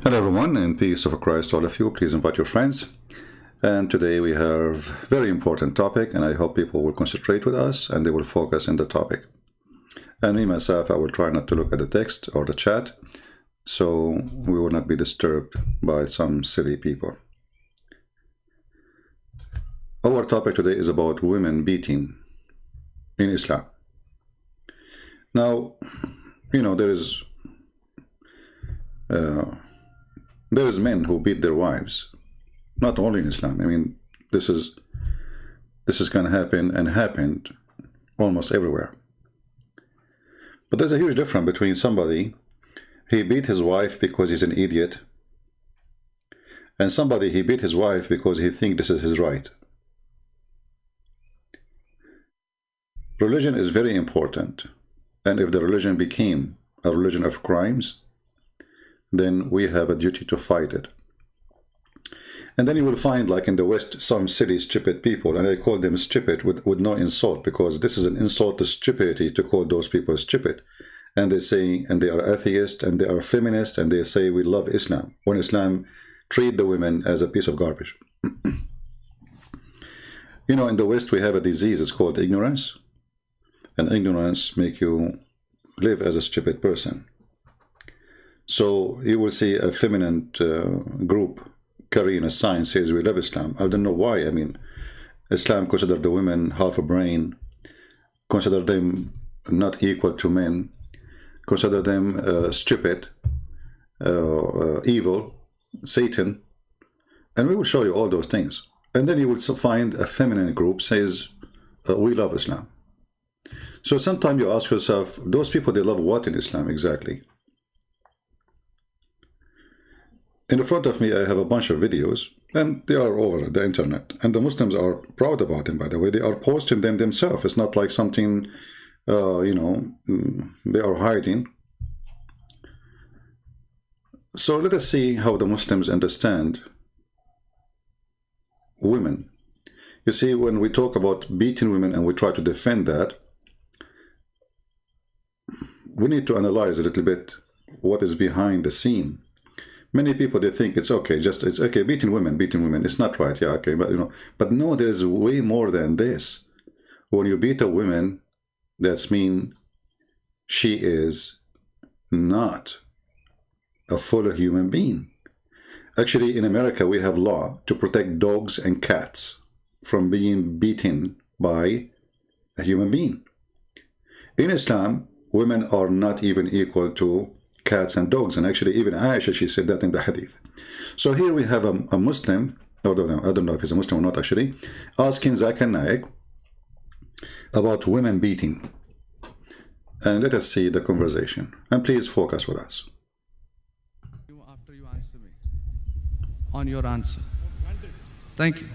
Hello everyone, and peace of Christ to all of you. Please invite your friends. And today we have a very important topic, and I hope people will concentrate with us and they will focus on the topic. And me, myself, I will try not to look at the text or the chat, so we will not be disturbed by some silly people. Our topic today is about women beating in Islam. Now, you know, there is men who beat their wives, not only in Islam. I mean, this is going to happen and happened almost everywhere. But there's a huge difference between somebody, he beat his wife because he's an idiot, and somebody, he beat his wife because he thinks this is his right. Religion is very important, and if the religion became a religion of crimes, then we have a duty to fight it. And then you will find, like in the West, some silly, stupid people, and I call them stupid with no insult, because this is an insult to stupidity to call those people stupid. And they say, and they are atheists, and they are feminists, and they say we love Islam, when Islam treat the women as a piece of garbage. You know, in the West we have a disease, it's called ignorance, and ignorance make you live as a stupid person. So you will see a feminine group carrying a sign says we love Islam. I don't know why. I mean, Islam consider the women half a brain, consider them not equal to men, consider them stupid, evil, Satan, and we will show you all those things. And then you will find a feminine group says we love Islam. So sometimes you ask yourself, those people, they love what in Islam exactly? In the front of me, I have a bunch of videos, and they are over the internet. And the Muslims are proud about them, by the way. They are posting them themselves. It's not like something, you know, they are hiding. So let us see how the Muslims understand women. You see, when we talk about beating women and we try to defend that, we need to analyze a little bit what is behind the scene. Many people, they think it's okay, it's okay, beating women, it's not right, yeah, okay, but you know, but no, there's way more than this. When you beat a woman, that's mean she is not a full human being. Actually, in America, we have law to protect dogs and cats from being beaten by a human being. In Islam, women are not even equal to cats and dogs, and actually even Aisha, she said that in the hadith. So here we have a Muslim, I don't know if he's a Muslim or not actually, asking Zakir Naik about women beating. And let us see the conversation. And please focus with us. After you answer me, on your answer. Thank you.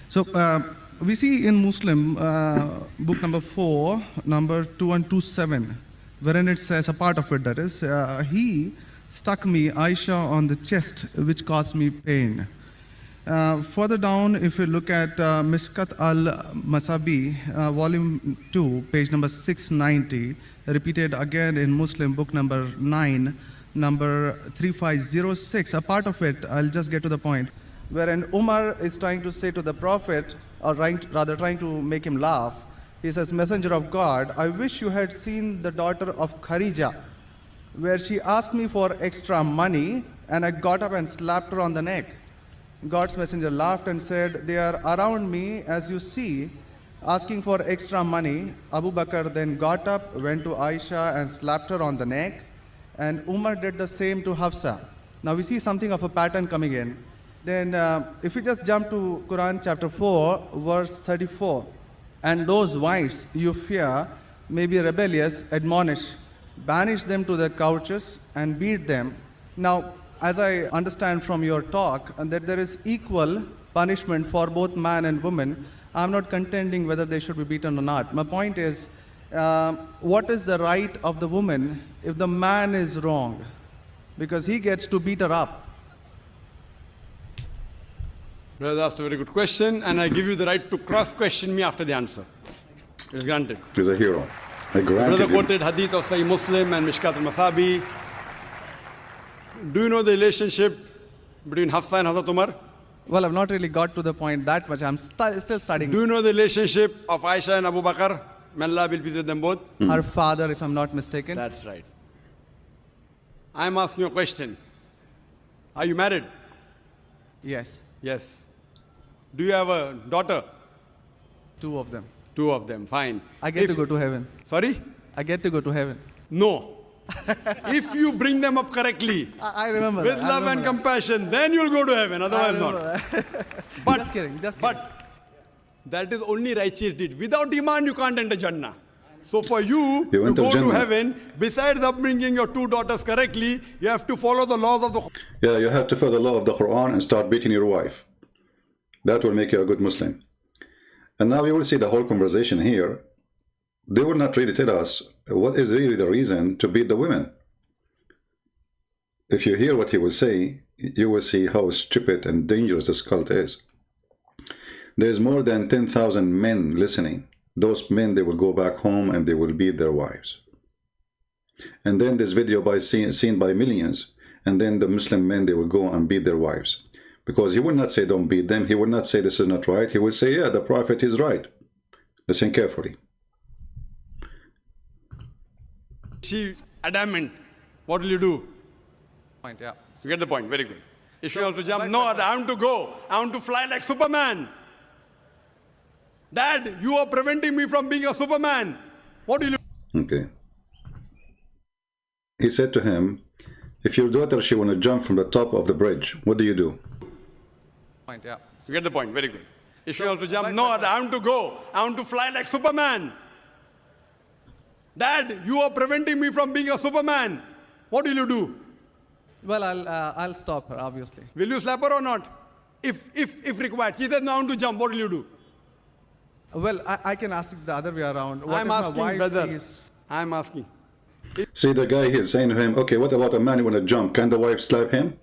So we see in Muslim book number 4, number 2127, wherein it says, a part of it that is, he stuck me, Aisha, on the chest, which caused me pain. Further down, if you look at Mishkat al-Masabi, volume 2, page number 690, repeated again in Muslim book number 9, number 3506, a part of it, I'll just get to the point, wherein Umar is trying to say to the Prophet, or rather trying to make him laugh. He says, Messenger of God, I wish you had seen the daughter of Khadija, where she asked me for extra money, and I got up and slapped her on the neck. God's messenger laughed and said, they are around me, as you see, asking for extra money. Abu Bakr then got up, went to Aisha and slapped her on the neck, and Umar did the same to Hafsa. Now we see something of a pattern coming in. Then if we just jump to Quran chapter 4, verse 34, and those wives you fear may be rebellious, admonish, banish them to their couches and beat them. Now, as I understand from your talk, that there is equal punishment for both man and woman. I'm not contending whether they should be beaten or not. My point is, what is the right of the woman if the man is wrong? Because he gets to beat her up. Brother asked a very good question, and I give you the right to cross-question me after the answer. It is granted. He's a hero. I granted Brother him. quoted hadith of Sahih Muslim and Mishkat al-Masabi. do you know the relationship between Hafsa and Hazrat Umar? Well, I've not really got to the point that much. I'm still studying. Do you know the relationship of Aisha and Abu Bakr? May Allah be pleased with them both. Her father, if I'm not mistaken. That's right. I'm asking you a question. Are you married? Yes, Yes. Do you have a daughter? two of them. Two of them. Fine. I get If- to go to heaven. Sorry? I get to go to heaven. No. If you bring them up correctly, I remember with that. I love and remember compassion, then you'll go to heaven. that. I Otherwise remember not. that. But, Just kidding. But that is only righteous deed. Without iman, you can't enter Jannah. So for you to enter go to Jannah. heaven, besides upbringing your two daughters correctly, you have to follow the laws of the. Yeah, you have to follow the law of the Quran and start beating your wife. That will make you a good Muslim. And now you will see the whole conversation here. They will not really tell us what is really the reason to beat the women. If you hear what he will say, you will see how stupid and dangerous this cult is. There's more than 10,000 men listening. Those men, they will go back home and they will beat their wives. And then this video seen by millions. And then the Muslim men, they will go and beat their wives. Because he will not say don't beat them. He will not say this is not right. He will say, yeah, the Prophet is right. Listen carefully. She's adamant. What will you do? Point, yeah. You get the point. Very good. If she wants to jump, no, I want to go. I want to fly like Superman. Dad, you are preventing me from being a Superman. What will you do? Okay. He said to him, if your daughter, she want to jump from the top of the bridge, what do you do? Point, yeah. You get the point. Very good. If she wants to jump, no, I want to go. I want to fly like Superman. Dad, you are preventing me from being a Superman. What will you do? Well, I'll stop her, obviously. Will you slap her or not? If required. She says, no, I want to jump. What will you do? Well, I can ask it the other way around. What I'm if my asking, wife brother. sees- I'm asking. See, the guy here saying to him, okay, what about a man who want to jump? Can the wife slap him?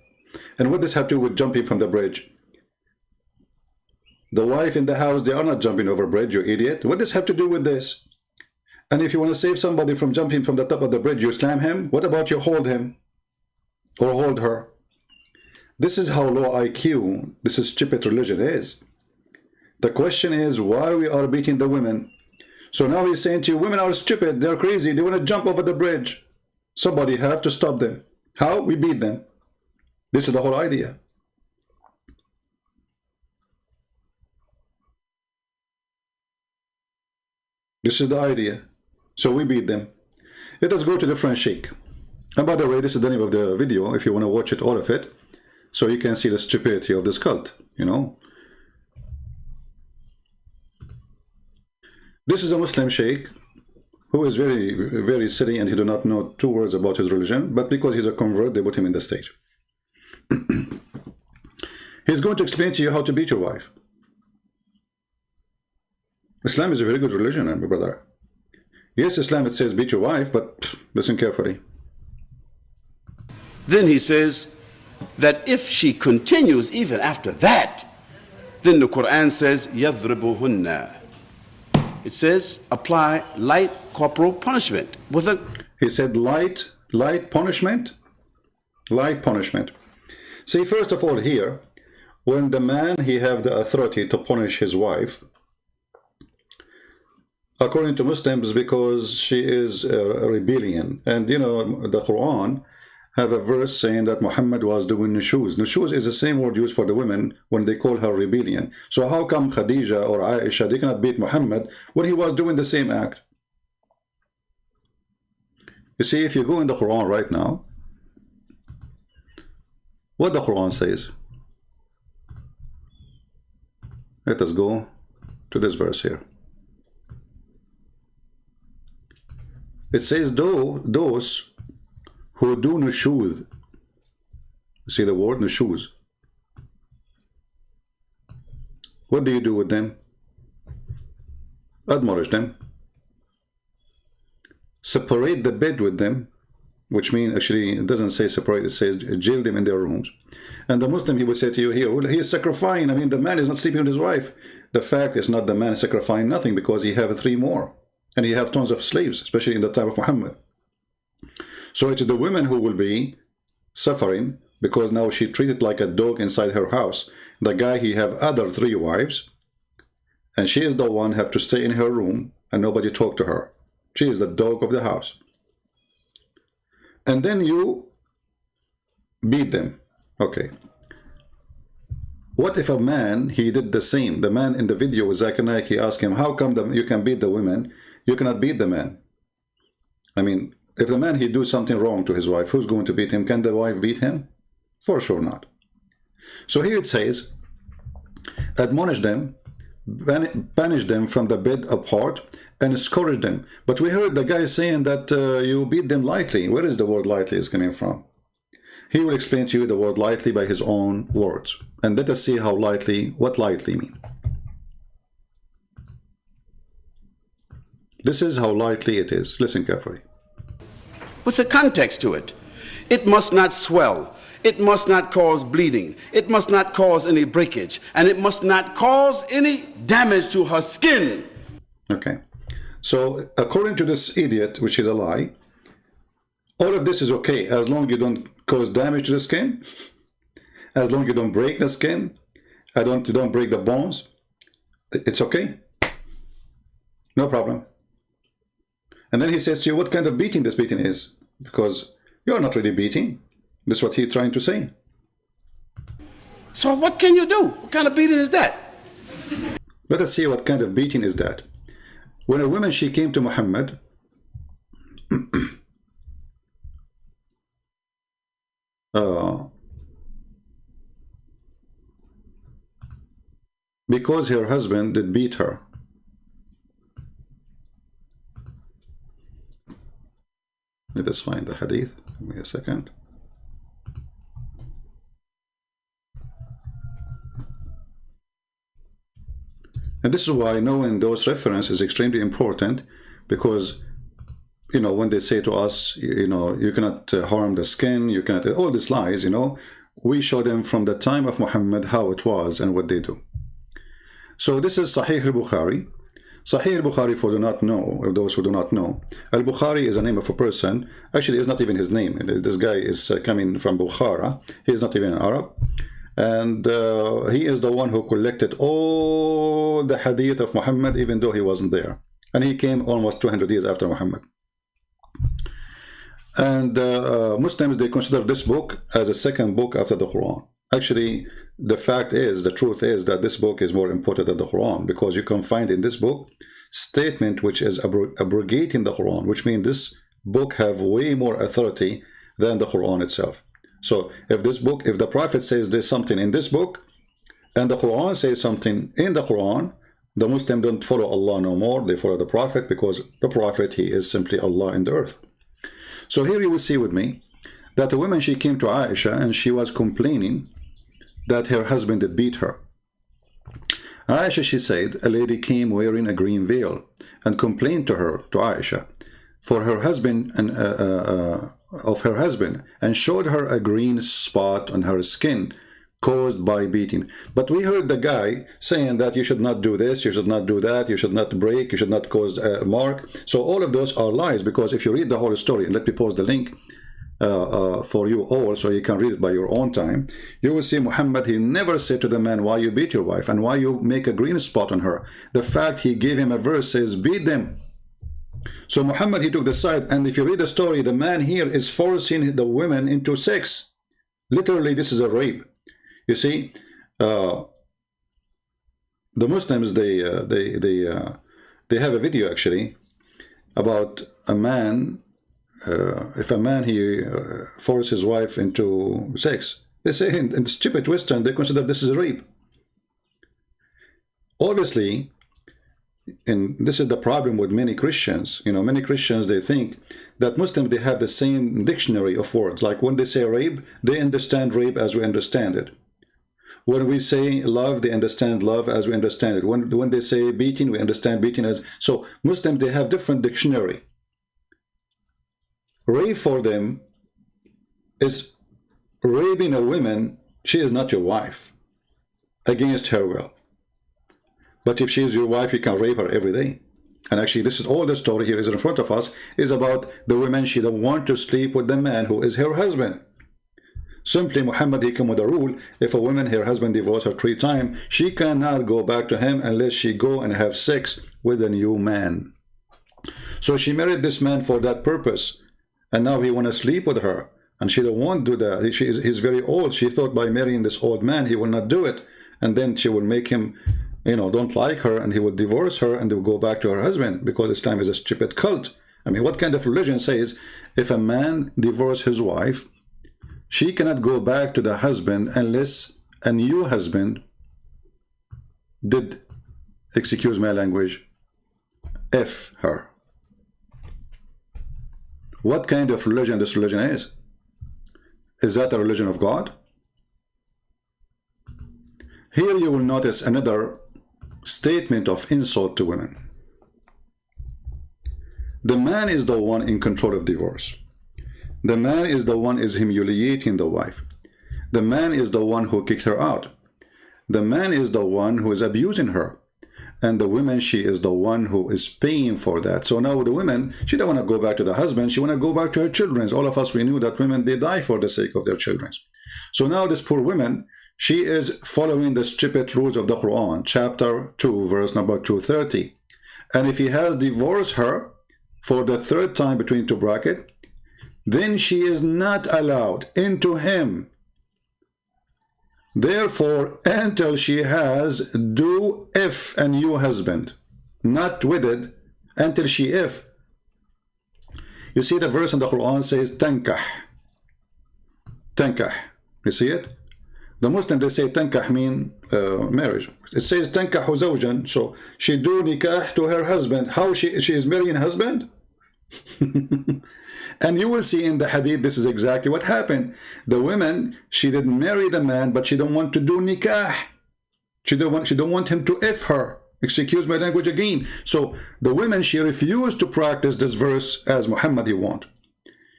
And what does have to do with jumping from the bridge? The wife in the house, they are not jumping over a bridge, you idiot. What does have to do with this? And if you want to save somebody from jumping from the top of the bridge, you slam him. What about you hold him? Or hold her? This is how low IQ, this is stupid religion is. The question is why we are beating the women. So now he's saying to you, women are stupid, they're crazy, they want to jump over the bridge. Somebody have to stop them. How? We beat them. This is the whole idea. This is the idea. So we beat them. Let us go to the French sheikh. And by the way, this is the name of the video, if you want to watch it, all of it, so you can see the stupidity of this cult, you know. This is a Muslim sheikh who is very, very silly and he do not know 2 words about his religion, but because he's a convert, they put him in the stage. He's going to explain to you how to beat your wife. Islam is a very good religion, my brother. Yes, Islam, it says beat your wife, but listen carefully. Then he says that if she continues even after that, then the Quran says, يَضْرِبُهُنَّ. It says, apply light corporal punishment. He said light punishment? Light punishment. See, first of all here, when the man, he have the authority to punish his wife, according to Muslims, because she is a rebellion. And you know, the Quran have a verse saying that Muhammad was doing nushuz. Nushuz is the same word used for the women when they call her rebellion. So how come Khadija or Aisha, they cannot beat Muhammad when he was doing the same act? You see, if you go in the Quran right now, what the Quran says. Let us go to this verse here. It says, those who do nushuz. See the word nushuz. What do you do with them? Admonish them. Separate the bed with them, which means actually it doesn't say separate, it says jail them in their rooms. And the Muslim, he will say to you here, well, he is sacrificing. I mean, the man is not sleeping with his wife. The fact is not the man is sacrificing nothing, because he have 3 more. And he have tons of slaves, especially in the time of Muhammad. So it is the women who will be suffering because now she treated like a dog inside her house. The guy, he have other 3 wives, and she is the one have to stay in her room and nobody talk to her. She is the dog of the house. And then you beat them. Okay. What if a man, he did the same? The man in the video with Zakir Naik, he asked him, how come you can beat the women, you cannot beat the man? I mean, if the man, he do something wrong to his wife, who's going to beat him? Can the wife beat him? For sure not. So here it says, admonish them, banish them from the bed apart, and scourge them. But we heard the guy saying that you beat them lightly. Where is the word lightly is coming from? He will explain to you the word lightly by his own words. And let us see how lightly, what lightly mean. This is how lightly it is. Listen carefully. What's the context to it? It must not swell. It must not cause bleeding. It must not cause any breakage. And it must not cause any damage to her skin. Okay. So according to this idiot, which is a lie, all of this is okay as long as you don't cause damage to the skin, as long as you don't break the skin, you don't break the bones. It's okay. No problem. And then he says to you, what kind of beating this beating is? Because you're not really beating. This is what he's trying to say. So what can you do? What kind of beating is that? Let us see what kind of beating is that. When a woman, she came to Muhammad, because her husband did beat her. Let us find the hadith. Give me a second. And this is why knowing those references is extremely important, because, you know, when they say to us, you know, you cannot harm the skin, you cannot, all these lies, you know, we show them from the time of Muhammad how it was and what they do. So this is Sahih al-Bukhari. Sahih al-Bukhari, for those who do not know, al-Bukhari is a name of a person. Actually, it's not even his name. This guy is coming from Bukhara. He is not even an Arab. And he is the one who collected all the hadith of Muhammad, even though he wasn't there. And he came almost 200 years after Muhammad. And Muslims, they consider this book as a second book after the Quran. Actually, the truth is that this book is more important than the Quran, because you can find in this book statement which is abrogating the Quran, which means this book have way more authority than the Quran itself. So if the Prophet says there's something in this book, and the Quran says something in the Quran, the Muslim don't follow Allah no more, they follow the Prophet, because the Prophet, he is simply Allah in the earth. So here you will see with me that a woman, she came to Aisha and she was complaining that her husband did beat her. Aisha, she said, a lady came wearing a green veil and complained to Aisha, for her husband and of her husband, and showed her a green spot on her skin caused by beating. But we heard the guy saying that you should not do this, you should not do that, you should not break, you should not cause a mark. So all of those are lies, because if you read the whole story, and let me post the link for you all so you can read it by your own time, you will see Muhammad, he never said to the man, why you beat your wife and why you make a green spot on her. The fact he gave him a verse says, beat them. So Muhammad, he took the side, and if you read the story, the man here is forcing the women into sex. Literally, this is a rape. You see, the Muslims, they have a video actually about a man. If a man, he forces his wife into sex, they say in stupid Western, they consider this is a rape. Obviously, and this is the problem with many Christians. You know, many Christians, they think that Muslims, they have the same dictionary of words. Like when they say rape, they understand rape as we understand it. When we say love, they understand love as we understand it. When they say beating, we understand beating as... So Muslims, they have different dictionary. Rape for them is raping a woman. She is not your wife against her will. But if she is your wife, you can rape her every day. And actually, this is all the story here is in front of us, is about the woman, she don't want to sleep with the man who is her husband. Simply Muhammad, he came with a rule: if a woman, her husband divorced her 3 times, she cannot go back to him unless she go and have sex with a new man. So she married this man for that purpose, and now he want to sleep with her, and she don't want to do that. He's very old. She thought by marrying this old man he will not do it, and then she will make him, you know, don't like her, and he will divorce her and they will go back to her husband, because Islam is a stupid cult. I mean, what kind of religion says if a man divorces his wife, she cannot go back to the husband unless a new husband did, excuse my language, F her? What kind of religion this religion is? Is that a religion of God? Here you will notice another statement of insult to women. The man is the one in control of divorce. The man is the one is humiliating the wife. The man is the one who kicked her out. The man is the one who is abusing her. And the woman, she is the one who is paying for that. So now the woman, she don't want to go back to the husband. She want to go back to her children. All of us, we knew that women, they die for the sake of their children. So now this poor woman, she is following the stupid rules of the Quran, chapter 2, verse number 230. And if he has divorced her for the 3rd time between 2 brackets, then she is not allowed into him. Therefore, until she has do if a new husband, not wedded, until she if. You see the verse in the Quran says tankah. Tankah. You see it? The Muslims, they say tankah mean marriage. It says tankah zawjan, so she do nikah to her husband. How she is marrying husband? And you will see in the hadith, this is exactly what happened. The woman, she didn't marry the man, but she don't want to do nikah. She don't want him to F her. Excuse my language again. So the woman, she refused to practice this verse as Muhammad he want.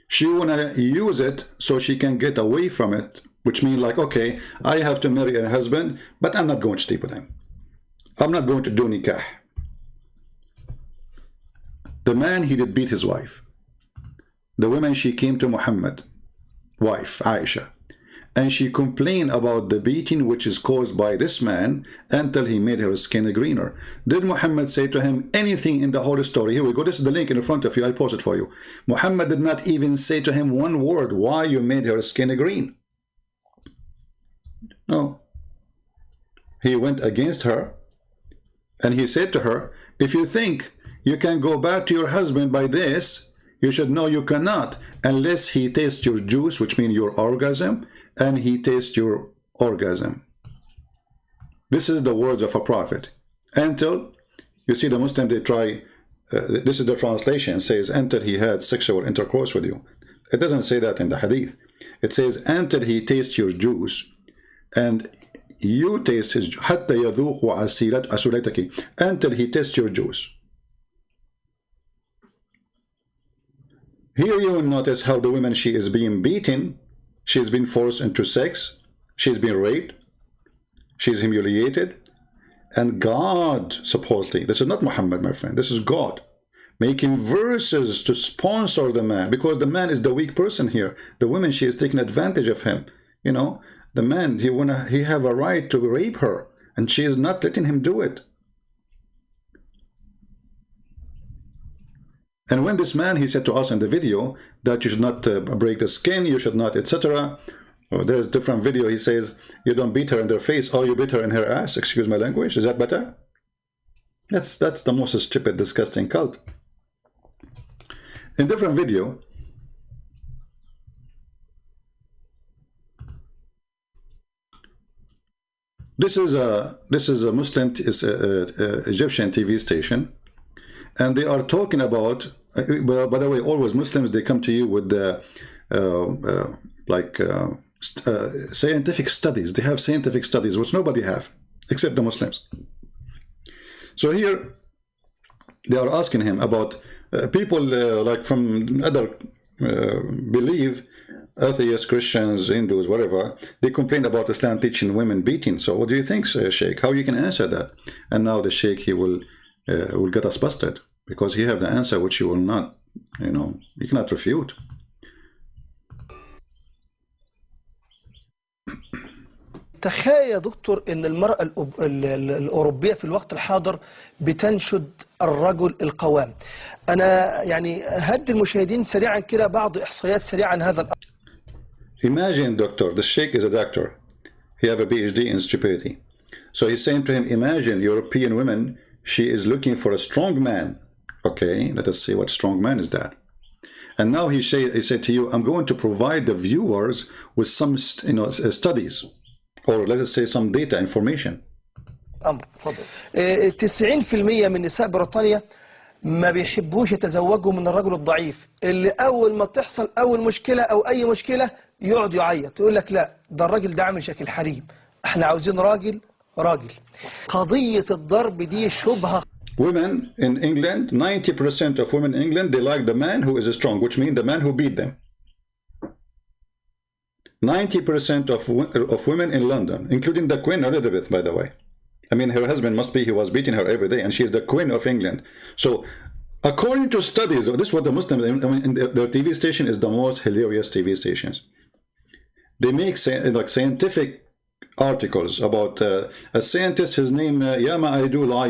She wanna use it so she can get away from it, which means like, okay, I have to marry a husband, but I'm not going to sleep with him. I'm not going to do nikah. The man, he did beat his wife. The woman, she came to Muhammad, wife, Aisha, and she complained about the beating which is caused by this man until he made her skin greener. Did Muhammad say to him anything in the whole story? Here we go. This is the link in front of you. I post it for you. Muhammad did not even say to him one word, why you made her skin green. No. He went against her and he said to her, if you think you can go back to your husband by this, you should know you cannot unless he tastes your juice, which means your orgasm, and he tastes your orgasm. This is the words of a prophet. Until, you see the Muslim, they try, this is the translation, says, until he had sexual intercourse with you. It doesn't say that in the hadith. It says, until he tastes your juice, and you taste his, حتى يذوق أسولتك, until he tastes your juice. Here you will notice how the woman, she is being beaten, she is being forced into sex, she is being raped, she is humiliated, and God, supposedly, this is not Muhammad, my friend, this is God, making verses to sponsor the man, because the man is the weak person here. The woman, she is taking advantage of him. You know, the man, he have a right to rape her, and she is not letting him do it. And when this man, he said to us in the video that you should not break the skin, you should not, etc. There's different video, he says, you don't beat her in their face, or you beat her in her ass. Excuse my language, is that better? That's the most stupid, disgusting cult. In different video, this is a Muslim Egyptian TV station. And they are talking about, by the way, always Muslims, they come to you with the scientific studies. They have scientific studies which nobody have except the Muslims. So here they are asking him about people like from other believe, atheists, Christians, Hindus, whatever. They complain about Islam teaching women beating. So what do you think, Sheikh? How you can answer that? And now the Sheikh, he will get us busted, because he have the answer which you will not, you know, you cannot refute. تخيل يا دكتور ان المرأة الأوروبية في الوقت الحاضر بتنشد الرجل القوام. انا يعني هدي المشاهدين سريعا كده بعض احصائيات سريعة عن هذا الامر. Imagine, doctor, the sheikh is a doctor. He have a PhD in stupidity. So he's saying to him, imagine European women, she is looking for a strong man. Okay, let us see what strong man is that. And now he said to you, I'm going to provide the viewers with some studies, or let us say some data information. 90% من نساء بريطانيا ما بيحبوش يتزوجوا من الرجل الضعيف اللي اول ما تحصل اول مشكلة او اي مشكلة يقعد يعيط يقول لك لا ده الراجل ده عامل شكل حريم، احنا عاوزين راجل. قضية الضرب دي شبهة. Women in England, 90% of women in England, they like the man who is strong, which means the man who beat them. 90% of women in London, including the Queen Elizabeth, by the way. I mean, her husband must be, he was beating her every day, and she is the Queen of England. So, according to studies, this is what the Muslims, I mean, their TV station is the most hilarious TV stations. They make like scientific articles about a scientist, his name Yama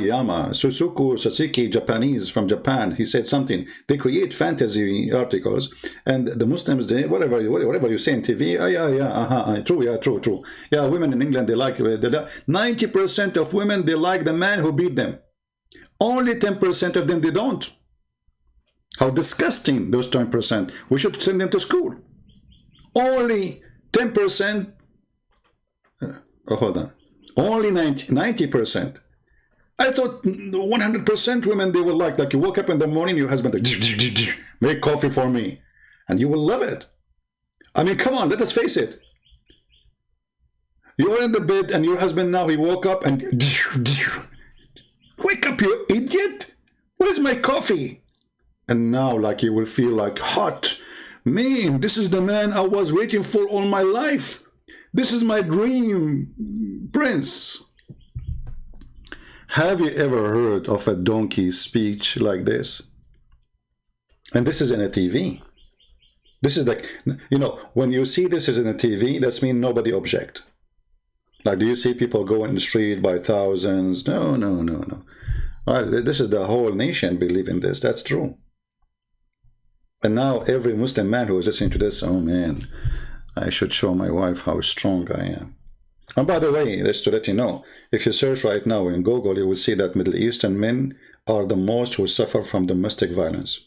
Yama, Susuku Sasaki, Japanese from Japan. He said something. They create fantasy articles, and the Muslims, they whatever you say on TV, true. Yeah, women in England, they like 90% of women, they like the man who beat them. Only 10% of them they don't. How disgusting, those 10%. We should send them to school. Only 10%. Oh, hold on. Only 90%. I thought 100% women, they will like you woke up in the morning, your husband like, make coffee for me, and you will love it. I mean, come on, let us face it. You're in the bed and your husband now, he woke up and wake up, you idiot. Where's my coffee? And now like you will feel like hot. Man, this is the man I was waiting for all my life. This is my dream prince. Have you ever heard of a donkey speech like this? And this is in a TV. This is like, when you see this is in a TV, that's mean nobody object. Like, do you see people go in the street by thousands? No. This is the whole nation believe in this. That's true. And now every Muslim man who is listening to this, oh man, I should show my wife how strong I am. And by the way, just to let you know, if you search right now in Google, you will see that Middle Eastern men are the most who suffer from domestic violence.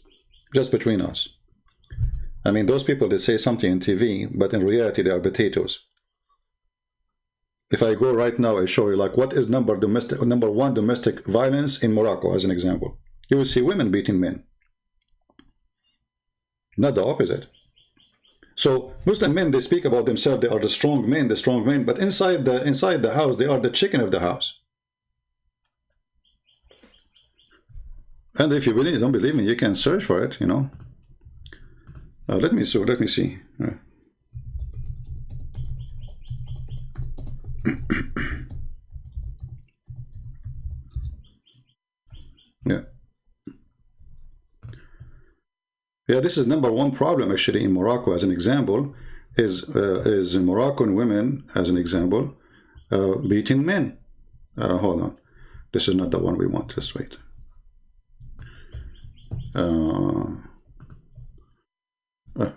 Just between us. I mean, those people, they say something on TV, but in reality, they are potatoes. If I go right now, I show you like what is number one domestic violence in Morocco, as an example. You will see women beating men. Not the opposite. So Muslim men, they speak about themselves, they are the strong men, but inside the house, they are the chicken of the house. And if you really don't believe me, you can search for it, let me see. Yeah, this is number one problem actually in Morocco, as an example, is Moroccan women, as an example, beating men. Hold on, this is not the one we want. Just wait.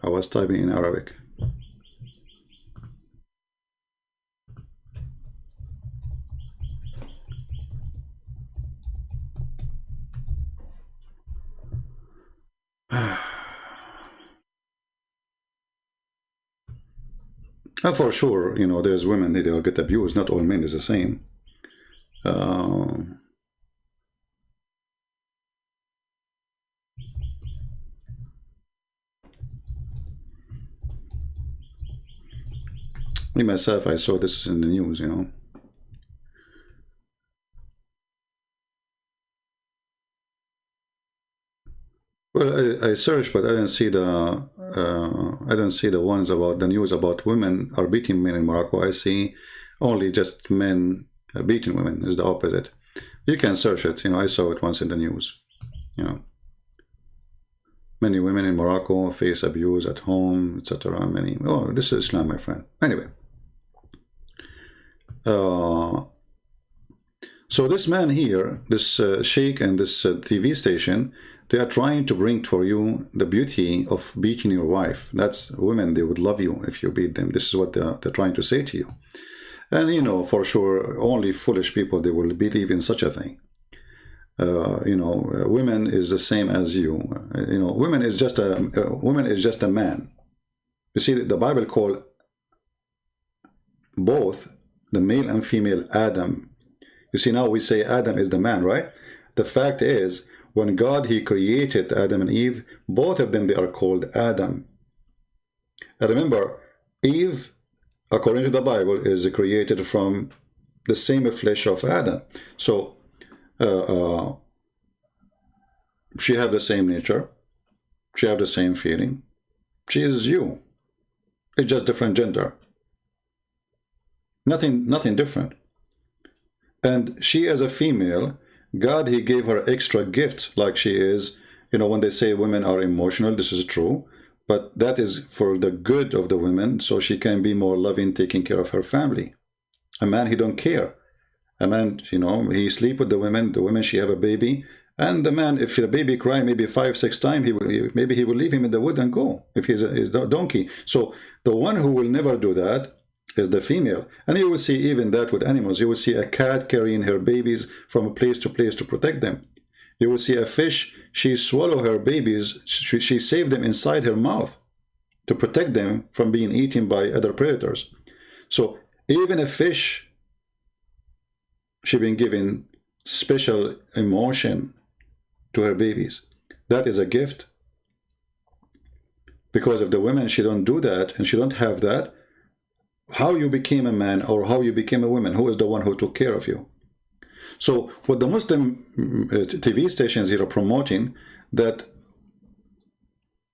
I was typing in Arabic. For sure, there's women that will get abused. Not all men is the same. Me myself, I saw this in the news, Well, I searched, but I didn't see the ones about the news about women are beating men in Morocco. I see only just men beating women. Is the opposite. You can search it. I saw it once in the news. Many women in Morocco face abuse at home, etc. Oh, this is Islam, my friend. Anyway, So this man here, this sheikh and this TV station, they are trying to bring for you the beauty of beating your wife. That's women, they would love you if you beat them. This is what they're trying to say to you. And you know, for sure, only foolish people, they will believe in such a thing. You know, women is the same as you. You know, women is just a man. You see, the Bible called both the male and female Adam. You see, now we say Adam is the man, right? The fact is, when God, he created Adam and Eve, both of them, they are called Adam. And remember, Eve, according to the Bible, is created from the same flesh of Adam. So, she have the same nature. She have the same feeling. She is you. It's just different gender. Nothing different. And she as a female, God, he gave her extra gifts, like she is. You know, when they say women are emotional, this is true. But that is for the good of the women, so she can be more loving, taking care of her family. A man, he don't care. A man, you know, he sleep with the women, she have a baby. And the man, if the baby cry maybe 5-6 times, maybe he will leave him in the wood and go, if he's a donkey. So the one who will never do that is the female. And you will see even that with animals. You will see a cat carrying her babies from place to place to protect them. You will see a fish, she swallow her babies, she save them inside her mouth to protect them from being eaten by other predators. So even a fish, she been given special emotion to her babies. That is a gift. Because if the women, she don't do that and she don't have that, how you became a man or how you became a woman, who is the one who took care of you? So what the Muslim TV stations here are promoting, that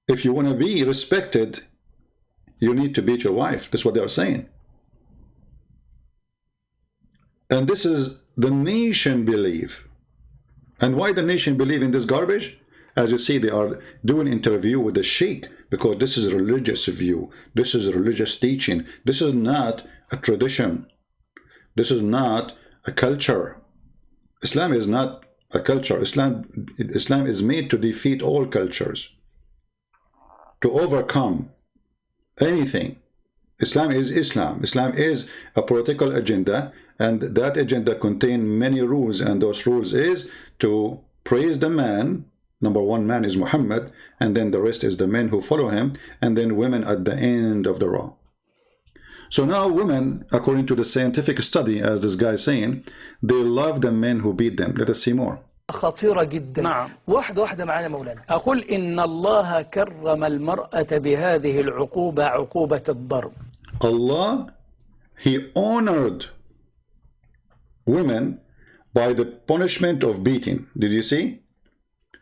if you want to be respected, you need to beat your wife. That's what they are saying. And this is the nation believe. And why the nation believe in this garbage? As you see, they are doing an interview with the sheikh, because this is a religious view. This is a religious teaching. This is not a tradition. This is not a culture. Islam is not a culture. Islam is made to defeat all cultures, to overcome anything. Islam is Islam. Islam is a political agenda, and that agenda contains many rules, and those rules is to praise the man. Number one man is Muhammad, and then the rest is the men who follow him, and then women at the end of the row. So now women, according to the scientific study, as this guy is saying, they love the men who beat them. Let us see more. خطيرة جدا. نعم. واحدة معانا مولانا. أقول إن الله كرم المرأة بهذه العقوبة، عقوبة الضرب. Allah, he honored women by the punishment of beating. Did you see?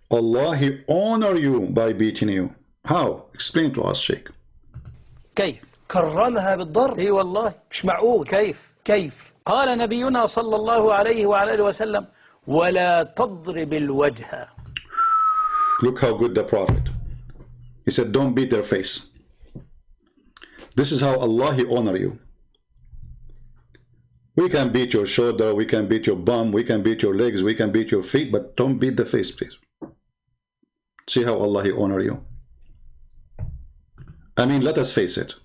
Allah, he honor you by beating you. How? Explain to us, Sheikh. كيف؟ كرمها بالضرب. إي والله. مش معقول. كيف؟ قال نبينا صلى الله عليه وعلى آله وسلم: ولا تضرب الوجه. Look how good the Prophet. He said, don't beat their face. This is how Allah, he honor you. We can beat your shoulder, we can beat your bum, we can beat your legs, we can beat your feet, but don't beat the face, please. See how Allah, he honor you. I mean, let us face it.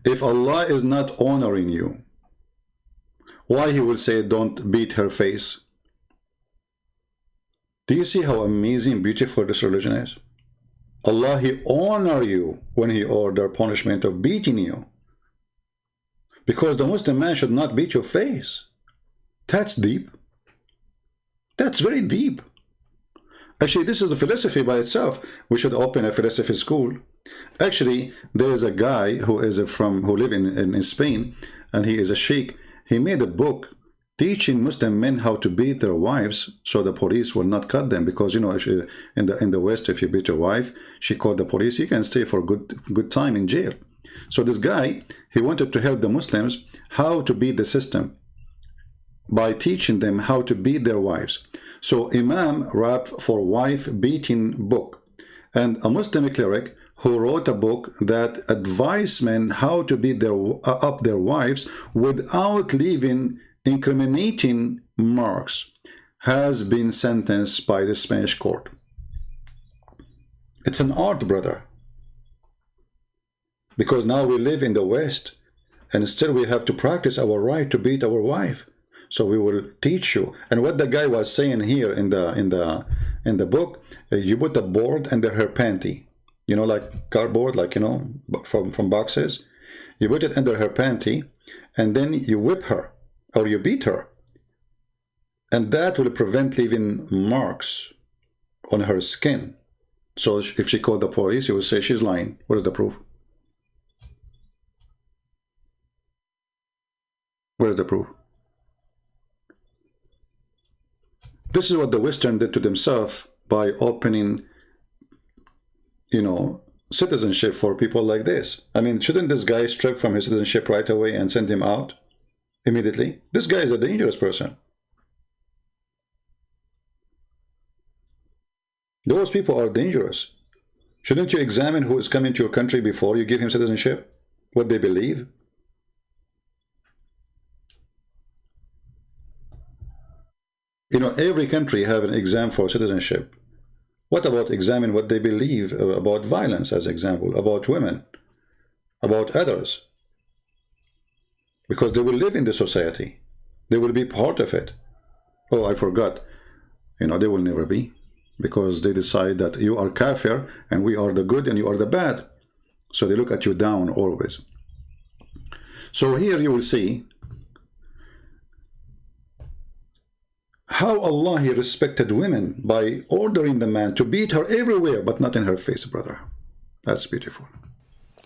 If Allah is not honoring you, why he will say don't beat her face? Do you see how amazing, beautiful this religion is? Allah, he honor you when he order punishment of beating you. Because the Muslim man should not beat your face. That's deep. That's very deep. Actually, this is the philosophy by itself. We should open a philosophy school. Actually, there is a guy who live in Spain, and he is a sheikh. He made a book teaching Muslim men how to beat their wives, so the police will not cut them. Because, you know, if in the West, if you beat your wife, she called the police, you can stay for good time in jail. So this guy, he wanted to help the Muslims how to beat the system by teaching them how to beat their wives. So Imam wrote for wife beating book, and a Muslim cleric who wrote a book that advised men how to beat up their wives without leaving incriminating marks, has been sentenced by the Spanish court. It's an art, brother. Because now we live in the West, and still we have to practice our right to beat our wife. So we will teach you. And what the guy was saying here in the book, you put a board under her panty, you know, like cardboard, like, you know, from boxes. You put it under her panty, and then you whip her or you beat her, and that will prevent leaving marks on her skin. So if she called the police, you will say she's lying. What is the proof? Where is the proof? This is what the Western did to themselves by opening, you know, citizenship for people like this. I mean, shouldn't this guy strip from his citizenship right away and send him out immediately? This guy is a dangerous person. Those people are dangerous. Shouldn't you examine who is coming to your country before you give him citizenship? What they believe? You know, every country have an exam for citizenship. What about examine what they believe about violence, as example, about women, about others? Because they will live in the society. They will be part of it. Oh, I forgot. You know, they will never be. Because they decide that you are kafir and we are the good and you are the bad. So they look at you down always. So here you will see how Allah, He respected women by ordering the man to beat her everywhere, but not in her face, brother. That's beautiful.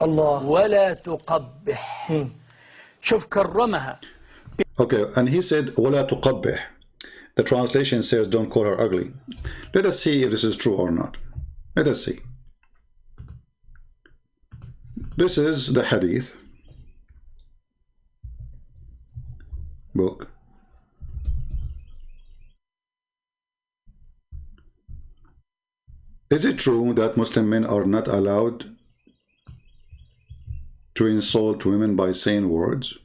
Allah. ولا تقبح. شوف كرمها. Okay, and he said, وَلَا تُقَبِّحْ. The translation says, don't call her ugly. Let us see if this is true or not. Let us see. This is the hadith book. Is it true that Muslim men are not allowed to insult women by saying words,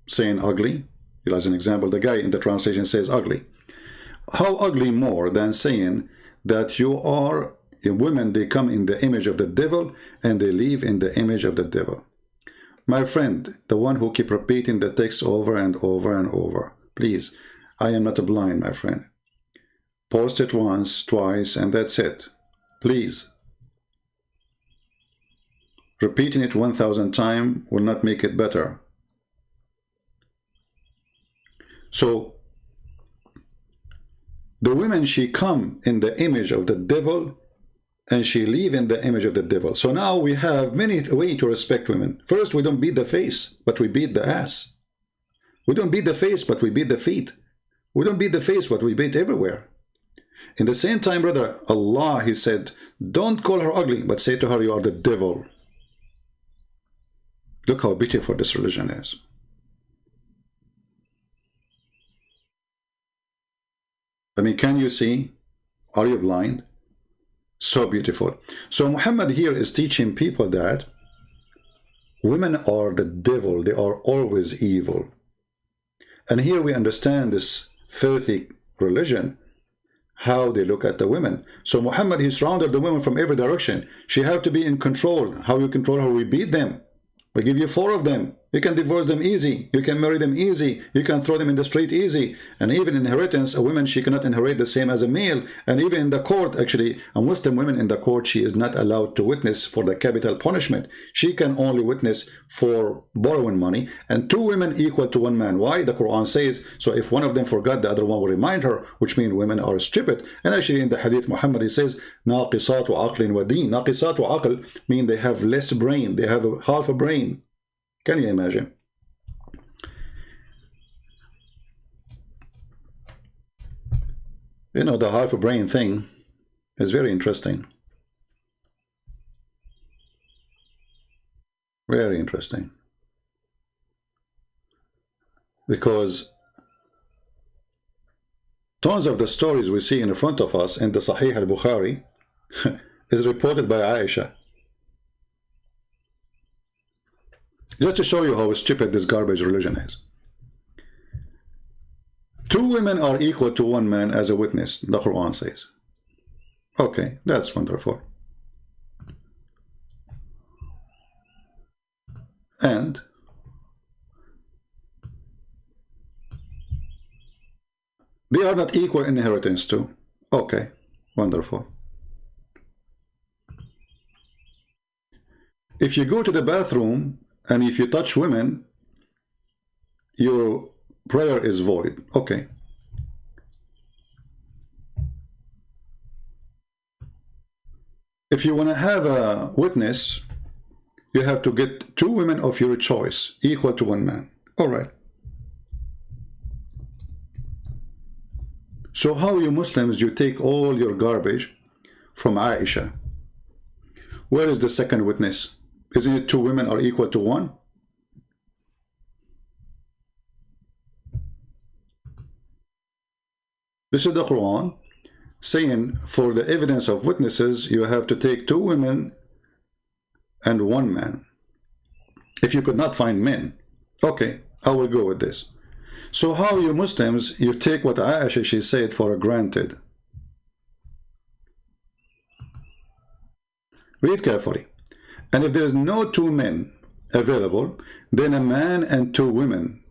saying ugly? As an example, the guy in the translation says ugly. How ugly more than saying that you are women, they come in the image of the devil and they live in the image of the devil. My friend, the one who keep repeating the text over and over and over, please, I am not blind, my friend. Post it once, twice, and that's it. Please. Repeating it 1,000 times will not make it better. So, the women, she come in the image of the devil and she live in the image of the devil. So now we have many ways to respect women. First, we don't beat the face, but we beat the ass. We don't beat the face, but we beat the feet. We don't beat the face, but we beat everywhere. In the same time, brother, Allah, He said, don't call her ugly, but say to her, you are the devil. Look how beautiful this religion is. I mean, can you see? Are you blind? So beautiful. So Muhammad here is teaching people that women are the devil. They are always evil. And here we understand this filthy religion, how they look at the women. So Muhammad, he surrounded the women from every direction. She have to be in control. How you control her? We beat them. We give you 4 of them. You can divorce them easy. You can marry them easy. You can throw them in the street easy. And even inheritance, a woman, she cannot inherit the same as a male. And even in the court, actually, a Muslim woman in the court, she is not allowed to witness for the capital punishment. She can only witness for borrowing money. And 2 women equal to 1 man. Why? The Quran says, so if one of them forgot, the other one will remind her, which means women are stupid. And actually in the hadith, Muhammad, he says, ناقصات وعقل ودين. ناقصات وعقل mean they have less brain. They have half a brain. Can you imagine? You know, the half a brain thing is very interesting. Very interesting. Because tons of the stories we see in front of us in the Sahih al-Bukhari is reported by Aisha. Just to show you how stupid this garbage religion is. 2 women are equal to 1 man as a witness, the Quran says. Okay, that's wonderful. And they are not equal in inheritance too. Okay, wonderful. If you go to the bathroom and if you touch women, your prayer is void. Okay. If you want to have a witness, you have to get 2 women of your choice equal to 1 man. All right. So how you Muslims, you take all your garbage from Aisha? Where is the second witness? Isn't it 2 women are equal to 1? This is the Quran saying for the evidence of witnesses, you have to take 2 women and 1 man. If you could not find men, okay, I will go with this. So how you Muslims, you take what Aisha she said for granted? Read carefully. And if there is no 2 men available, then a man and 2 women,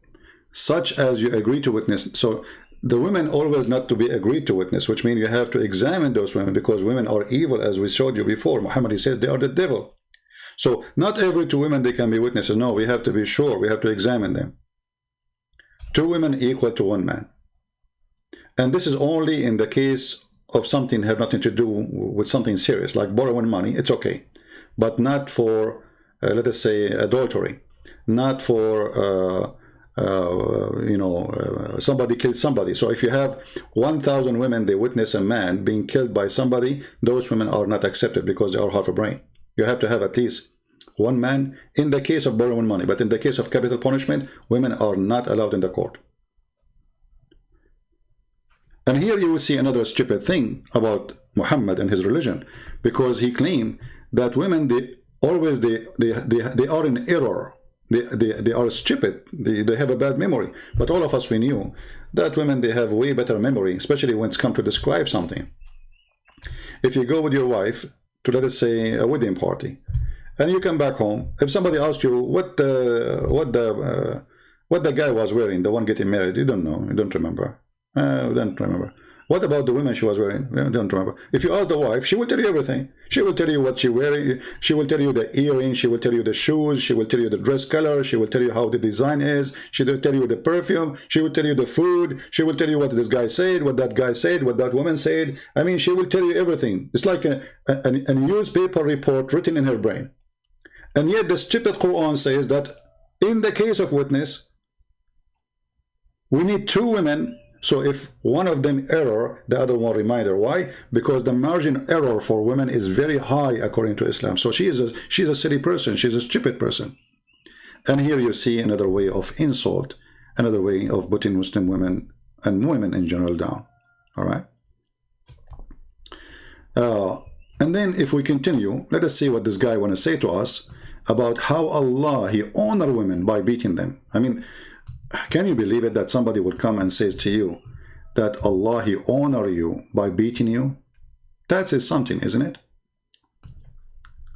such as you agree to witness. So the women always not to be agreed to witness, which means you have to examine those women, because women are evil, as we showed you before. Muhammad, he says they are the devil. So not every 2 women they can be witnesses. No, we have to be sure. We have to examine them. 2 women equal to 1 man. And this is only in the case of something have nothing to do with something serious, like borrowing money. It's okay, but not for let us say adultery, not for somebody killed somebody. So if you have 1,000 women, they witness a man being killed by somebody, those women are not accepted because they are half a brain. You have to have at least 1 man in the case of borrowing money, but in the case of capital punishment, women are not allowed in the court. And here you will see another stupid thing about Muhammad and his religion, because he claimed that women, they are in error. They are stupid. They have a bad memory. But all of us, we knew that women, they have way better memory, especially when it's come to describe something. If you go with your wife to, let us say, a wedding party, and you come back home, if somebody asks you what the guy was wearing, the one getting married, you don't know, you don't remember. Don't remember. What about the women she was wearing? I don't remember. If you ask the wife, she will tell you everything. She will tell you what she wearing. She will tell you the earrings. She will tell you the shoes. She will tell you the dress color. She will tell you how the design is. She will tell you the perfume. She will tell you the food. She will tell you what this guy said, what that guy said, what that woman said. I mean, she will tell you everything. It's like a newspaper report written in her brain. And yet the stupid Quran says that in the case of witness, we need 2 women. So if one of them error, the other one reminder. Why? Because the margin error for women is very high according to Islam. So she's a silly person. She's a stupid person. And here you see another way of insult, another way of putting Muslim women and women in general down. All right. And then if we continue, let us see what this guy want to say to us about how Allah, he honor women by beating them. I mean, can you believe it that somebody would come and says to you that Allah, he honor you by beating you? That is something, isn't it?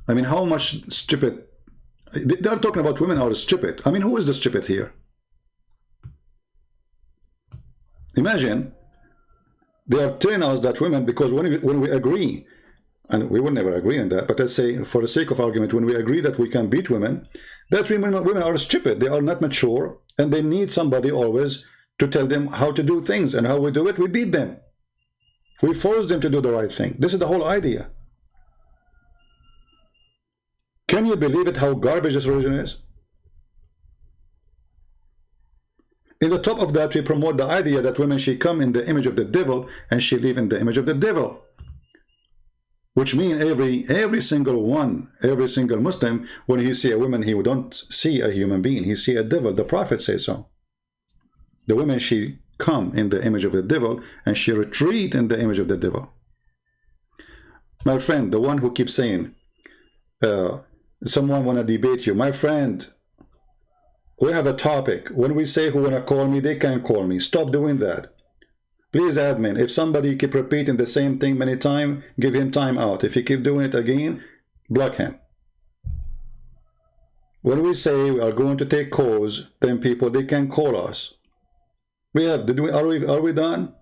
I mean, how much stupid... They are talking about women are stupid. I mean, who is the stupid here? Imagine, they are telling us that women, because when we agree, and we will never agree on that, but let's say, for the sake of argument, when we agree that we can beat women, that women are stupid. They are not mature, and they need somebody always to tell them how to do things. And how we do it, we beat them. We force them to do the right thing. This is the whole idea. Can you believe it, how garbage this religion is? In the top of that, we promote the idea that women, she come in the image of the devil, and she live in the image of the devil. Which means every single one, every single Muslim, when he see a woman, he don't see a human being. He see a devil. The Prophet says so. The woman, she come in the image of the devil, and she retreat in the image of the devil. My friend, the one who keeps saying, someone want to debate you. My friend, We have a topic. When we say who wanna call me, they can call me. Stop doing that. Please, admin, if somebody keep repeating the same thing many times, give him time out. If he keep doing it again, block him. When we say we are going to take calls, then people, they can call us. We have, are we done?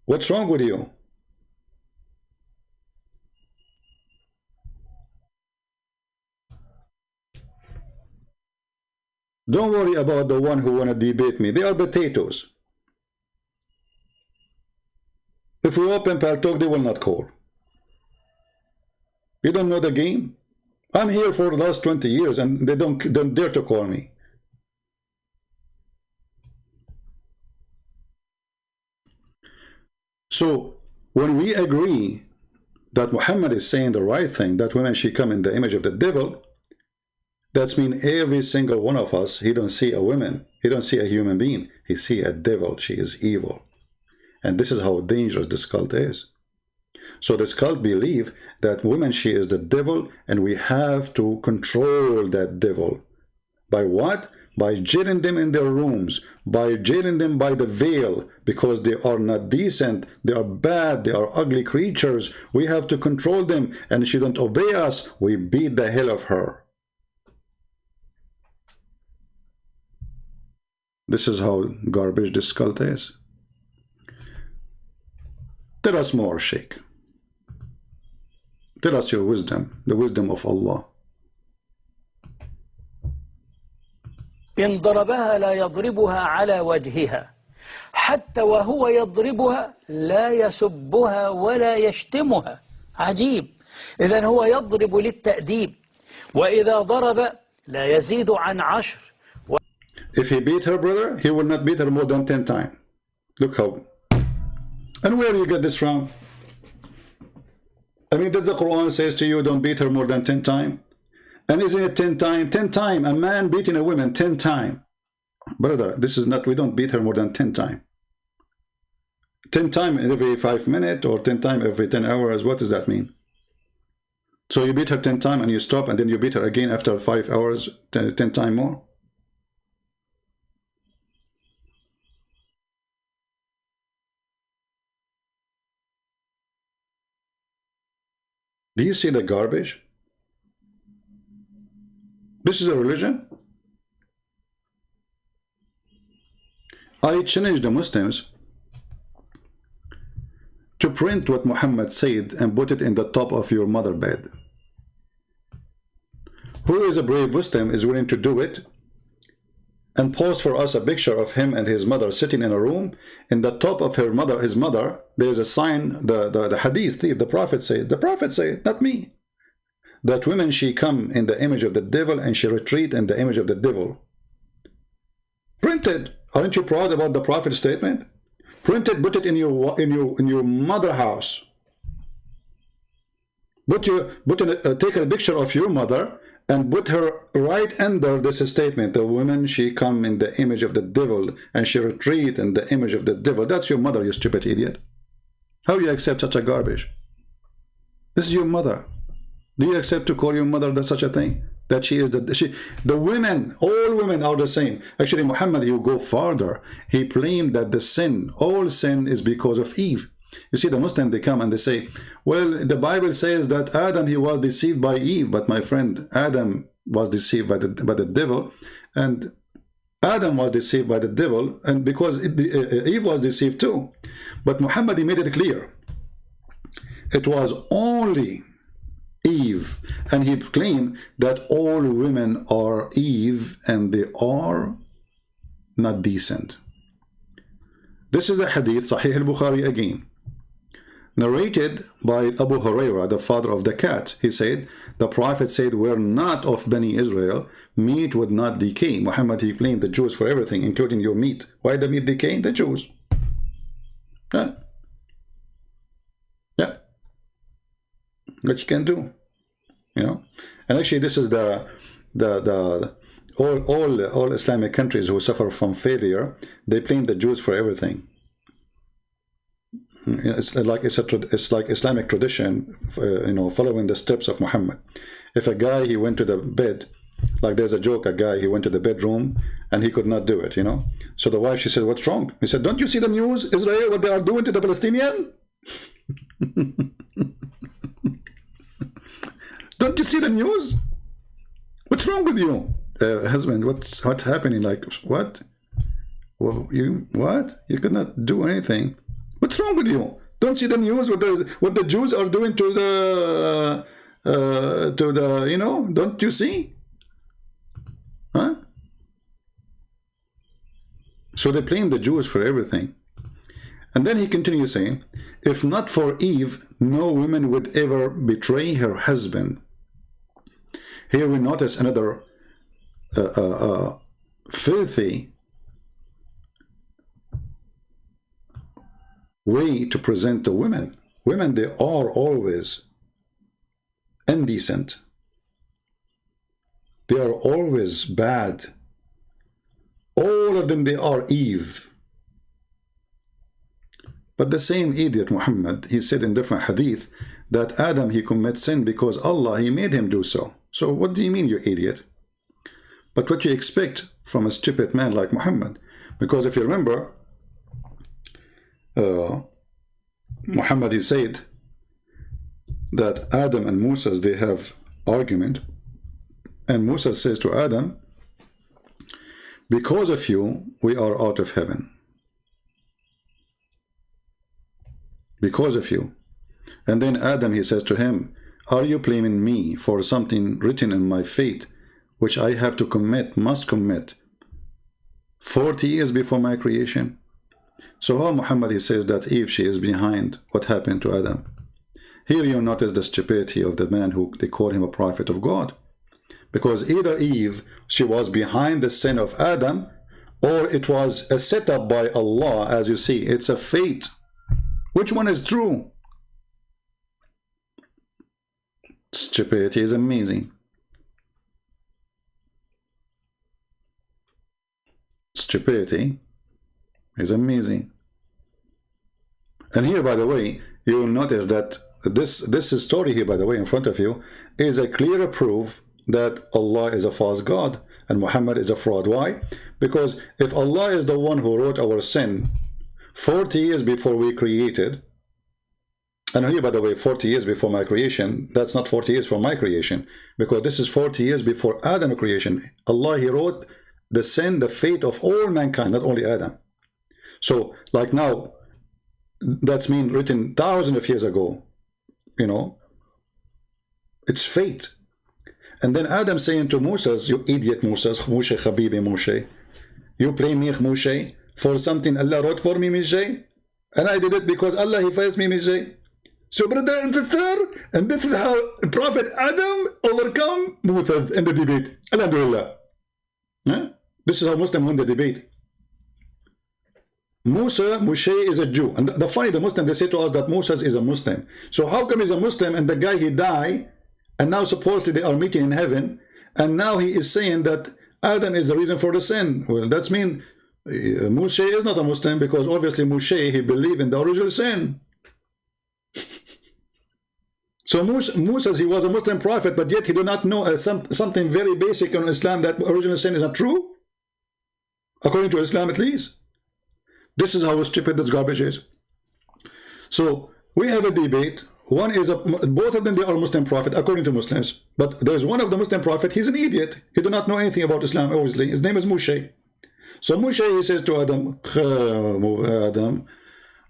What's wrong with you? Don't worry about the one who want to debate me. They are potatoes. If we open Paltalk, they will not call. You don't know the game? I'm here for the last 20 years and they don't dare to call me. So when we agree that Muhammad is saying the right thing, that women should come in the image of the devil, that means every single one of us, he don't see a woman, he don't see a human being, he see a devil, she is evil. And this is how dangerous this cult is. So this cult believe that women, she is the devil, and we have to control that devil. By what? By jailing them in their rooms, by jailing them by the veil, because they are not decent, they are bad, they are ugly creatures. We have to control them, and if she don't obey us, we beat the hell of her. This is how garbage this cult is. Tell us more, Sheikh. Tell us your wisdom, the wisdom of Allah. إن ضربها لا يضربها على وجهها حتى وهو يضربها لا يسبها ولا يشتمها. عجيب. إذن هو يضرب للتأديب، وإذا ضرب لا يزيد عن 10. If he beat her, brother, he will not beat her more than 10 times. Look how. And where do you get this from? I mean, did the Quran says to you, don't beat her more than 10 times? And isn't it 10 times? 10 times, a man beating a woman 10 times. Brother, this is not, we don't beat her more than 10 times. 10 times every 5 minutes or 10 times every 10 hours, what does that mean? So you beat her 10 times and you stop and then you beat her again after 5 hours, 10 times more? Do you see the garbage? This is a religion? I challenge the Muslims to print what Muhammad said and put it in the top of your mother bed. Who is a brave Muslim is willing to do it and post for us a picture of him and his mother sitting in a room. In the top of his mother, there is a sign, the hadith, the Prophet said, not me, that women, she come in the image of the devil and she retreat in the image of the devil. Printed. Aren't you proud about the Prophet's statement? Print it, put it in your mother house. Take a picture of your mother and put her right under this statement. The woman, she come in the image of the devil and she retreat in the image of the devil. That's your mother, you stupid idiot. How do you accept such a garbage? This is your mother. Do you accept to call your mother that such a thing? That she is the women, all women are the same. Actually, Muhammad, he will go farther. He claimed that the sin, all sin is because of Eve. You see, the Muslims, they come and they say, well, the Bible says that Adam, he was deceived by Eve. But my friend, Adam was deceived by the devil, and Adam was deceived by the devil, and because Eve was deceived too. But Muhammad, he made it clear. It was only Eve, and he claimed that all women are Eve and they are not decent. This is the hadith, Sahih al-Bukhari again, narrated by Abu Hurairah, the father of the cat. He said, the Prophet said, we're not of Bani Israel, meat would not decay. Muhammad, he blamed the Jews for everything, including your meat. Why the meat decaying? The Jews. Yeah. What you can do, you know. And actually, this is all Islamic countries who suffer from failure. They blame the Jews for everything. It's like Islamic tradition, you know, following the steps of Muhammad. If a guy, he went to the bed Like there's a joke, a guy, he went to the bedroom and he could not do it, you know. So the wife, she said, what's wrong? He said, don't you see the news, Israel, what they are doing to the Palestinian? Don't you see the news? What's wrong with you? Husband, what's happening? Like, what? Well, what? You could not do anything. What's wrong with you? Don't see the news, what the Jews are doing to the, you know, don't you see? Huh? So they blame the Jews for everything. And then he continues saying, if not for Eve, no woman would ever betray her husband. Here we notice another filthy way to present the women. Women, they are always indecent. They are always bad. All of them, they are Eve. But the same idiot Muhammad, he said in different hadith that Adam, he commits sin because Allah, he made him do so. So what do you mean, you idiot? But what you expect from a stupid man like Muhammad? Because if you remember, Muhammad, he said that Adam and Musa, they have argument. And Musa says to Adam, because of you, we are out of heaven. Because of you. And then Adam, he says to him, are you blaming me for something written in my fate, which I have to commit, must commit, 40 years before my creation? So how Muhammad, he says that Eve, she is behind what happened to Adam. Here you notice the stupidity of the man who they call him a prophet of God. Because either Eve, she was behind the sin of Adam, or it was a setup by Allah, as you see. It's a fate. Which one is true? Stupidity is amazing. Stupidity is amazing. And here, by the way, you will notice that this story here, by the way, in front of you, is a clearer proof that Allah is a false God and Muhammad is a fraud. Why? Because if Allah is the one who wrote our sin 40 years before we created, and here, by the way, 40 years before my creation, that's not 40 years from my creation, because this is 40 years before Adam creation. Allah, he wrote the sin, the fate of all mankind, not only Adam. So, like now, that's been written thousands of years ago, you know, it's fate. And then Adam saying to Moses, you idiot Moses, Moshe, Habibi Moshe, you blame me, Moshe, for something Allah wrote for me, Moshe, and I did it because Allah, he faced me, Moshe. So, brother and sister, and this is how Prophet Adam overcome Moses in the debate. Alhamdulillah. Huh? This is how Muslim won the debate. Moshe is a Jew. And the funny, the Muslim, they say to us that Moses is a Muslim. So how come he's a Muslim and the guy, he died, and now supposedly they are meeting in heaven, and now he is saying that Adam is the reason for the sin? Well, that's mean Moshe is not a Muslim, because obviously Moshe, he believed in the original sin. So Moses, he was a Muslim prophet, but yet he did not know something very basic in Islam, that original sin is not true, according to Islam at least. This is how stupid this garbage is. So we have a debate. One is both of them, they are Muslim prophet according to Muslims, but there's one of the Muslim prophet, he's an idiot. He do not know anything about Islam, obviously. His name is Moshe. So Moshe, he says to Adam, Adam,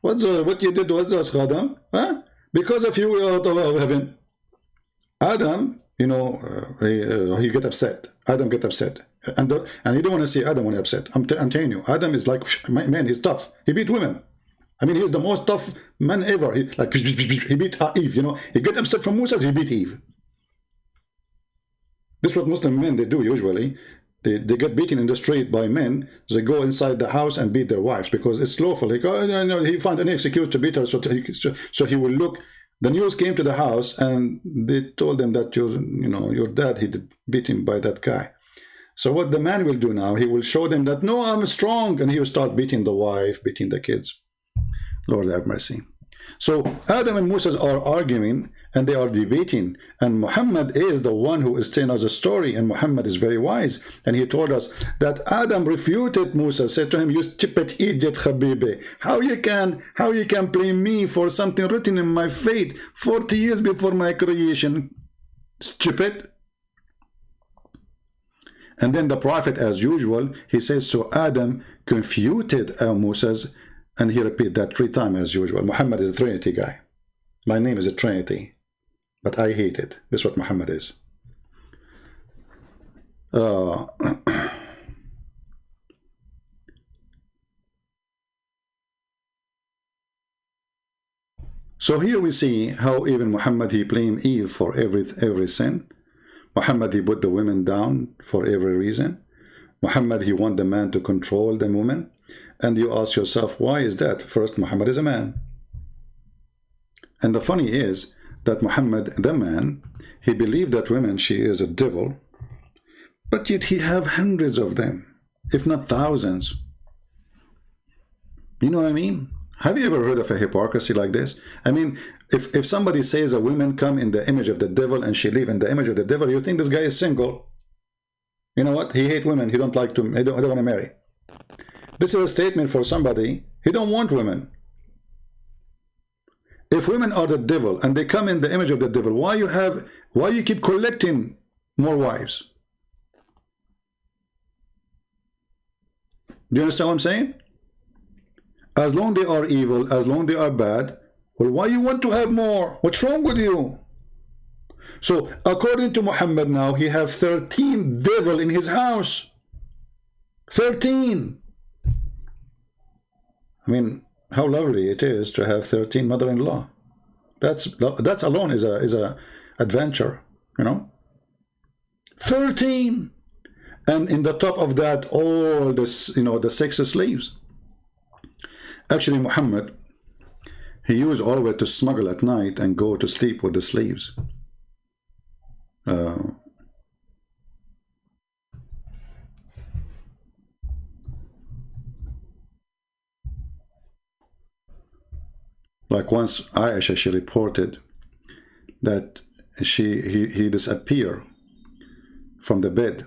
what you did, what's this, Adam? Huh? Because of you, we are out of heaven. Adam, you know, he get upset. Adam get upset. And you don't want to see Adam when he's upset. I'm telling you, Adam is like, man, he's tough. He beat women. I mean, he's the most tough man ever. He beat Eve, you know. He get upset from Moses, he beat Eve. This is what Muslim men, they do usually. They get beaten in the street by men. They go inside the house and beat their wives because it's lawful. He found any excuse to beat her, so he will look. The news came to the house and they told them that your dad, he did beat him by that guy. So what the man will do now, he will show them that, no, I'm strong, and he will start beating the wife, beating the kids. Lord have mercy. So Adam and Moses are arguing, and they are debating, and Muhammad is the one who is telling us a story, and Muhammad is very wise, and he told us that Adam refuted Musa, said to him, you stupid idiot Habibi, how you can blame me for something written in my fate 40 years before my creation, stupid. And then the prophet, as usual, he says, so Adam confuted Moses, and he repeat that 3 times as usual. Muhammad is a Trinity guy. My name is a Trinity, but I hate it. This is what Muhammad is. So here we see how even Muhammad, he blamed Eve for every sin. Muhammad, he put the women down for every reason. Muhammad, he want the man to control the woman. And you ask yourself, why is that? First, Muhammad is a man. And the funny is that Muhammad, the man, he believed that women, she is a devil, but yet he have hundreds of them, if not thousands. You know what I mean? Have you ever heard of a hypocrisy like this? I mean, if somebody says a woman come in the image of the devil and she live in the image of the devil, you think this guy is single. You know what? He hate women. He don't like to. He don't want to marry. This is a statement for somebody. He don't want women. If women are the devil and they come in the image of the devil, why you keep collecting more wives? Do you understand what I'm saying? As long they are evil, as long they are bad, well, why you want to have more? What's wrong with you? So according to Muhammad now, he have 13 devil in his house. 13. I mean, how lovely it is to have 13 mother-in-law. That's alone is a adventure, you know. 13, and in the top of that, all this, you know, the 6 slaves. Actually, Muhammad, he used always to smuggle at night and go to sleep with the slaves. Like once Aisha, she reported that he disappeared from the bed.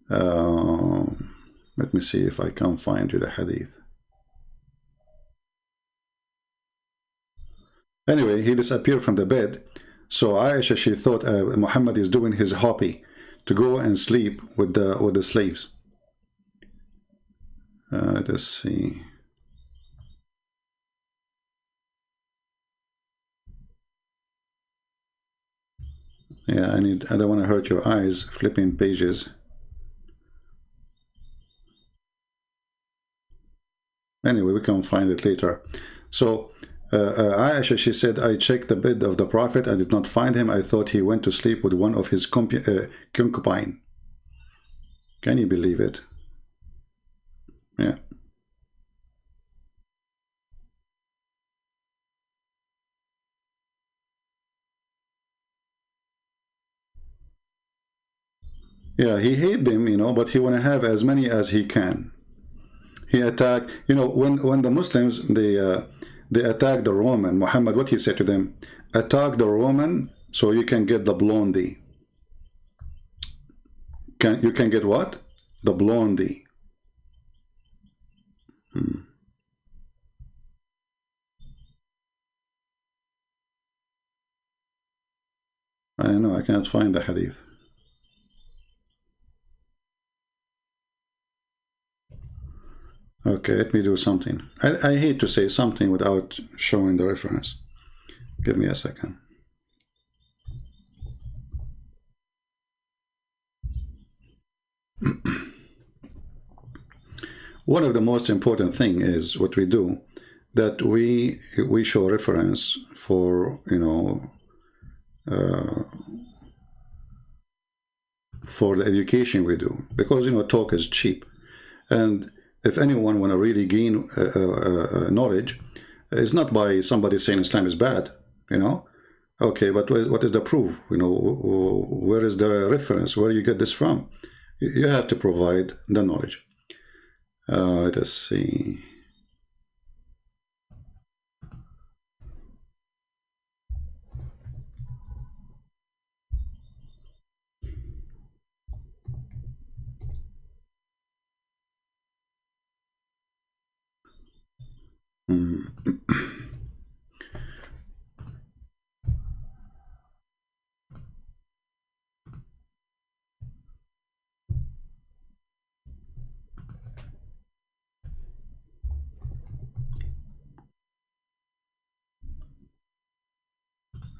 Let me see if I can find you the hadith. Anyway, he disappeared from the bed. So Aisha, she thought Muhammad is doing his hobby to go and sleep with the slaves. Let's see. Yeah, I don't want to hurt your eyes flipping pages. Anyway, we can find it later. So Aisha, she said, I checked the bed of the Prophet. I did not find him. I thought he went to sleep with one of his concubine. Can you believe it? Yeah. Yeah, he hate them, you know, but he want to have as many as he can. He attacked, you know, when the Muslims, they attacked the Roman, Muhammad, what he said to them? Attack the Roman so you can get the blondie. You can get what? The blondie. I know, I cannot find the hadith. Okay, let me do something. I hate to say something without showing the reference. Give me a second. One of the most important thing is what we do, that we show reference for, you know, for the education we do, because, you know, talk is cheap, and if anyone want to really gain knowledge, it's not by somebody saying Islam is bad, you know. Okay, but what is the proof? You know, where is the reference? Where you get this from? You have to provide the knowledge. Let us see.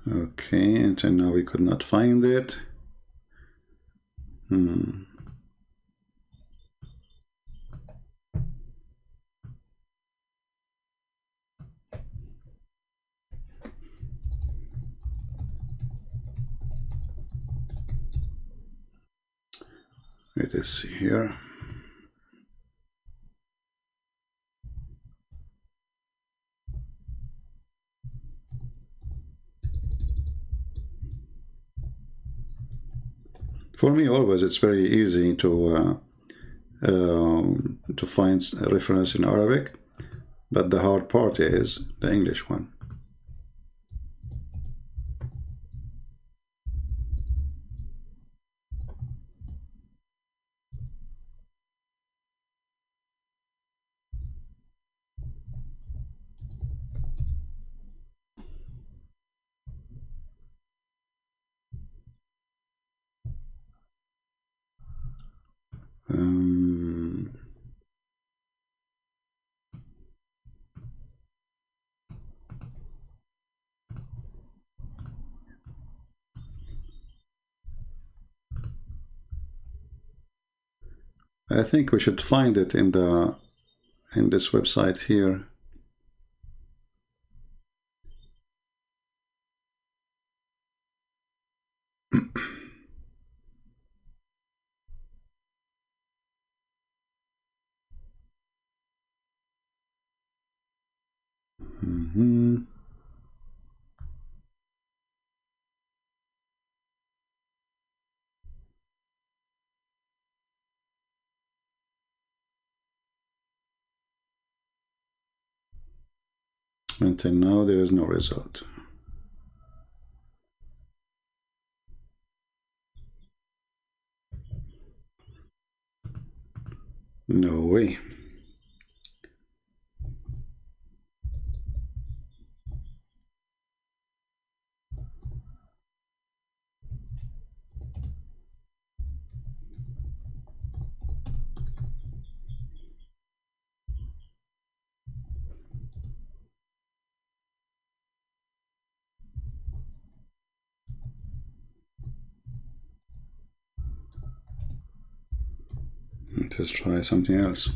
Okay, until now we could not find it. Let us see here. For me, always it's very easy to find a reference in Arabic, but the hard part is the English one. I think we should find it in this website here. Until now, there is no result. No way. Let's try something else.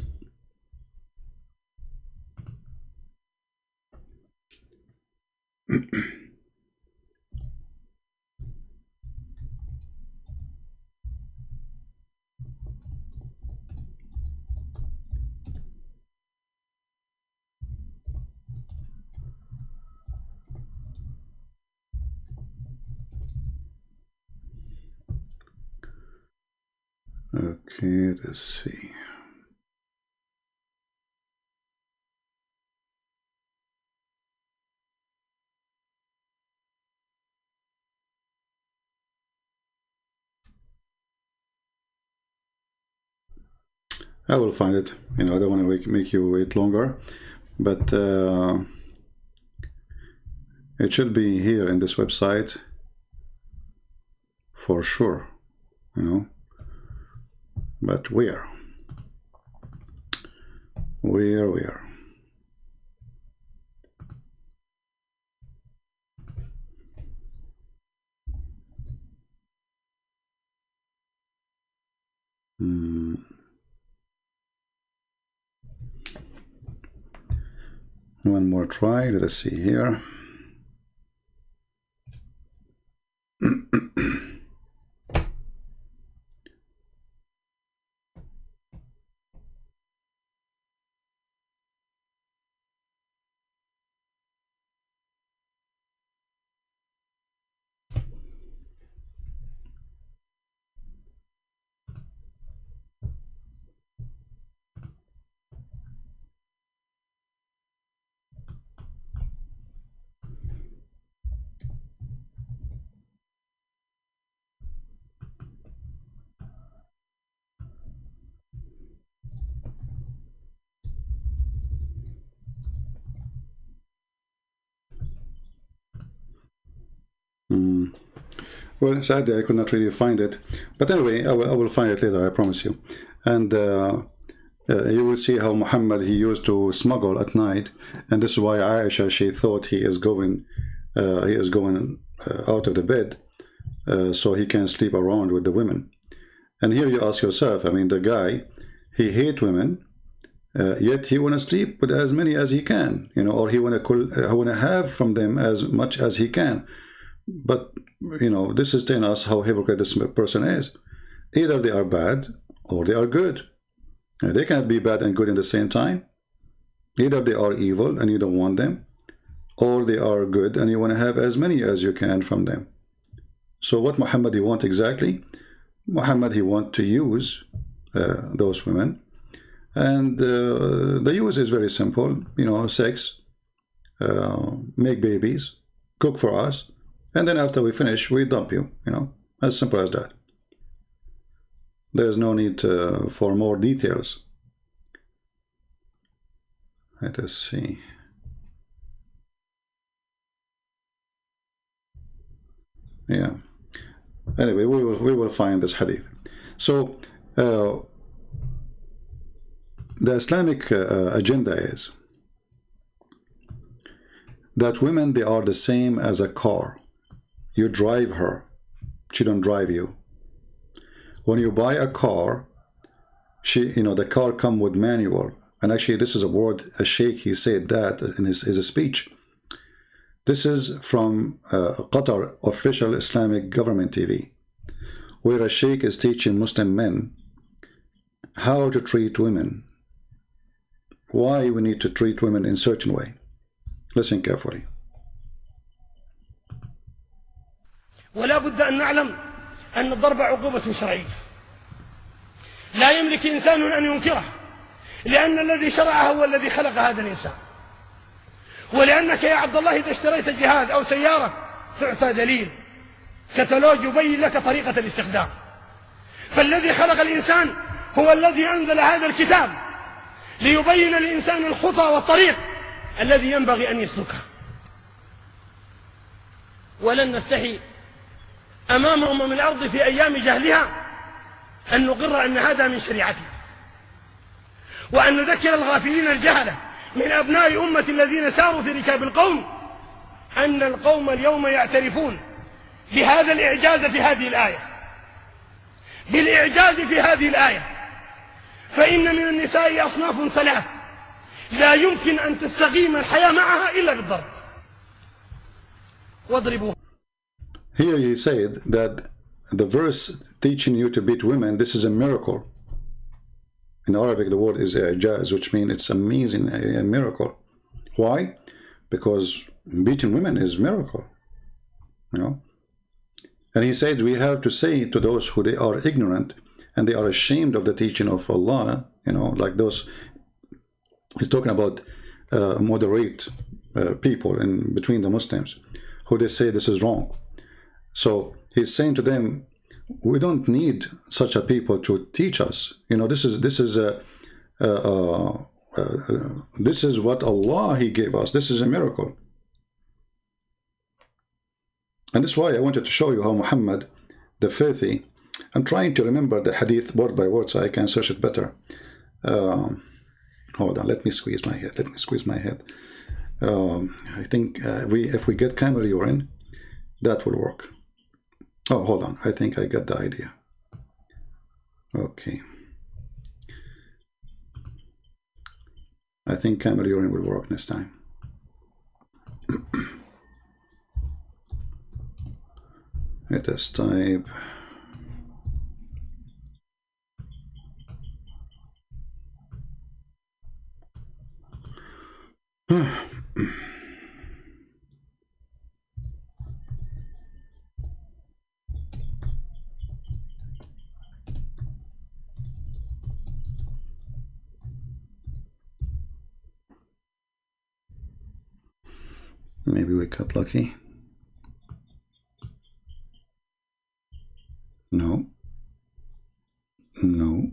Okay, let's see. I will find it. I don't want to make you wait longer, but it should be here in this website for sure, But where? Where? One more try. Let us see here. Well, sadly, I could not really find it. But anyway, I will find it later, I promise you. And you will see how Muhammad, he used to smuggle at night. And this is why Aisha, she thought he is going out of the bed so he can sleep around with the women. And here you ask yourself, I mean, the guy, he hate women, yet he want to sleep with as many as he can, you know, or he want to have from them as much as he can. But, you know, this is telling us how hypocrite this person is. Either they are bad or they are good. They cannot be bad and good in the same time. Either they are evil and you don't want them, or they are good and you want to have as many as you can from them. So what Muhammad he want exactly? Muhammad he want to use those women, and the use is very simple, you know, sex, make babies, cook for us, and then after we finish, we dump you, you know, as simple as that. There's no need for more details. Let us see. Yeah. Anyway, we will find this hadith. So the Islamic agenda is that women, they are the same as a car. You drive her, she don't drive you. When you buy a car, you know, the car come with manual. And actually, this is a word, a sheikh, he said that in his speech. This is from Qatar official Islamic government TV, where a sheikh is teaching Muslim men how to treat women, why we need to treat women in a certain way. Listen carefully. ولا بد أن نعلم أن الضرب عقوبة شرعية لا يملك إنسان أن ينكره، لأن الذي شرعها هو الذي خلق هذا الإنسان. ولأنك يا عبد الله إذا اشتريت جهاز أو سيارة تعطى دليل كتالوج يبين لك طريقة الاستخدام. فالذي خلق الإنسان هو الذي أنزل هذا الكتاب ليبين الإنسان الخطى والطريق الذي ينبغي أن يسلكه. ولن نستحي أمام أمم الأرض في أيام جهلها أن نقر أن هذا من شريعتنا، وأن نذكر الغافلين الجهلة من أبناء أمة الذين ساروا في ركاب القوم أن القوم اليوم يعترفون بهذا الإعجاز في هذه الآية، بالإعجاز في هذه الآية. فإن من النساء أصناف ثلاث لا يمكن أن تستقيم الحياة معها إلا بالضرب. واضربوا. Here he said that the verse teaching you to beat women, this is a miracle. In Arabic, the word is i'jaz, which means it's amazing, a miracle. Why? Because beating women is miracle, you know. And he said we have to say to those who they are ignorant and they are ashamed of the teaching of Allah, you know, like those. He's talking about moderate people in between the Muslims, who they say this is wrong. So he's saying to them, we don't need such a people to teach us. You know, this is what Allah he gave us. This is a miracle. And that's why I wanted to show you how Muhammad, the filthy, I'm trying to remember the hadith word by word so I can search it better. Hold on, let me squeeze my head. I think if we get camel urine, that will work. Oh, hold on. I think I got the idea. Okay. I think camel urine will work next time. Let us type. Maybe we got lucky. No. No.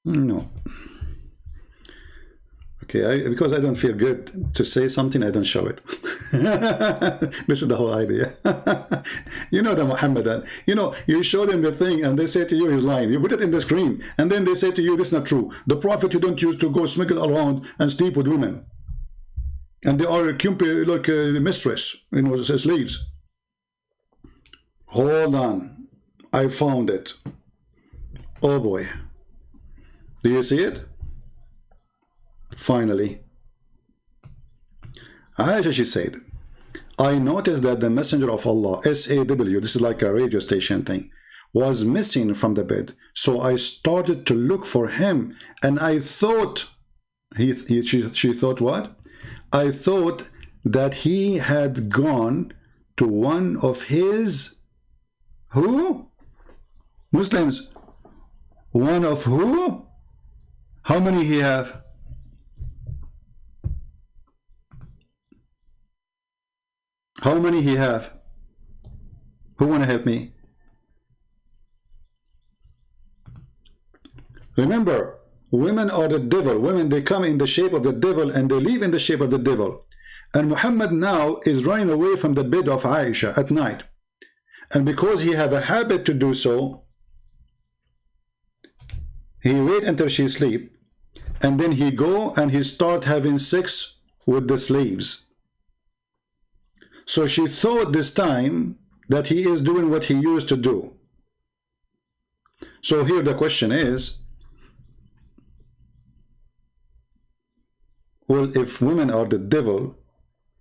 No. Okay, because I don't feel good to say something, I don't show it. This is the whole idea. You know the Muhammadan. You know, you show them the thing and they say to you he's lying. You put it in the screen and then they say to you this is not true. The Prophet you don't used to go smuggle around and sleep with women. And they are like a mistress, you know, slaves. Hold on. I found it. Oh boy. Do you see it? Finally, Aisha, she said, I noticed that the Messenger of Allah, SAW, this is like a radio station thing, was missing from the bed. So I started to look for him, and I thought, she thought what? I thought that he had gone to one of his, who? Muslims. One of who? How many he have? How many he have? Who want to help me? Remember, women are the devil. Women, they come in the shape of the devil and they live in the shape of the devil. And Muhammad now is running away from the bed of Aisha at night. And because he have a habit to do so, he wait until she sleep, and then he go and he start having sex with the slaves. So she thought this time that he is doing what he used to do. So here the question is, well, if women are the devil,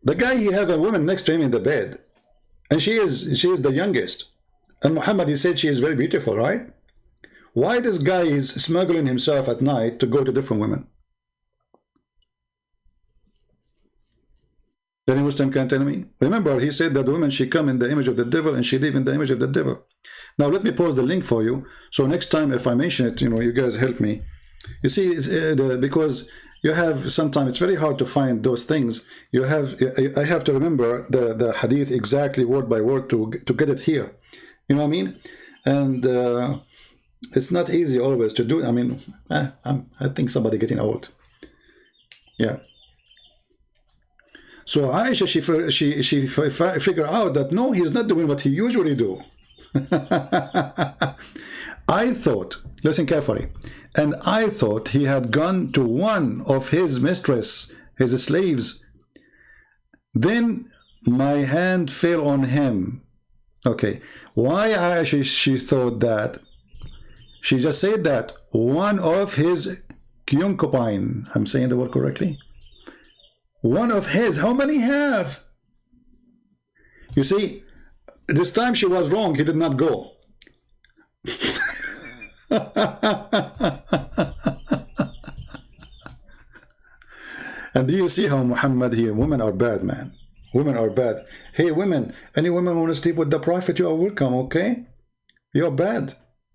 the guy, he have a woman next to him in the bed, and she is the youngest, and Muhammad, he said she is very beautiful, right? Why this guy is smuggling himself at night to go to different women? Any Muslim can tell me? Remember, he said that the woman, she come in the image of the devil and she live in the image of the devil. Now, let me pause the link for you. So next time, if I mention it, you know, you guys help me. You see, it's, because you have, sometimes it's very hard to find those things. You have, I have to remember the hadith exactly word by word to get it here. You know what I mean? And it's not easy always to do. I mean, I think somebody getting old. Yeah. So Aisha, she figured out that no, he's not doing what he usually do. I thought, listen carefully, and I thought he had gone to one of his mistress, his slaves. Then my hand fell on him. Okay, why Aisha, she thought that? She just said that one of his concubine, I'm saying the word correctly? One of his, how many have? You see, this time she was wrong, he did not go. And do you see how Muhammad here, women are bad, man. Women are bad. Hey women, any women want to sleep with the Prophet, you are welcome, okay? You're bad.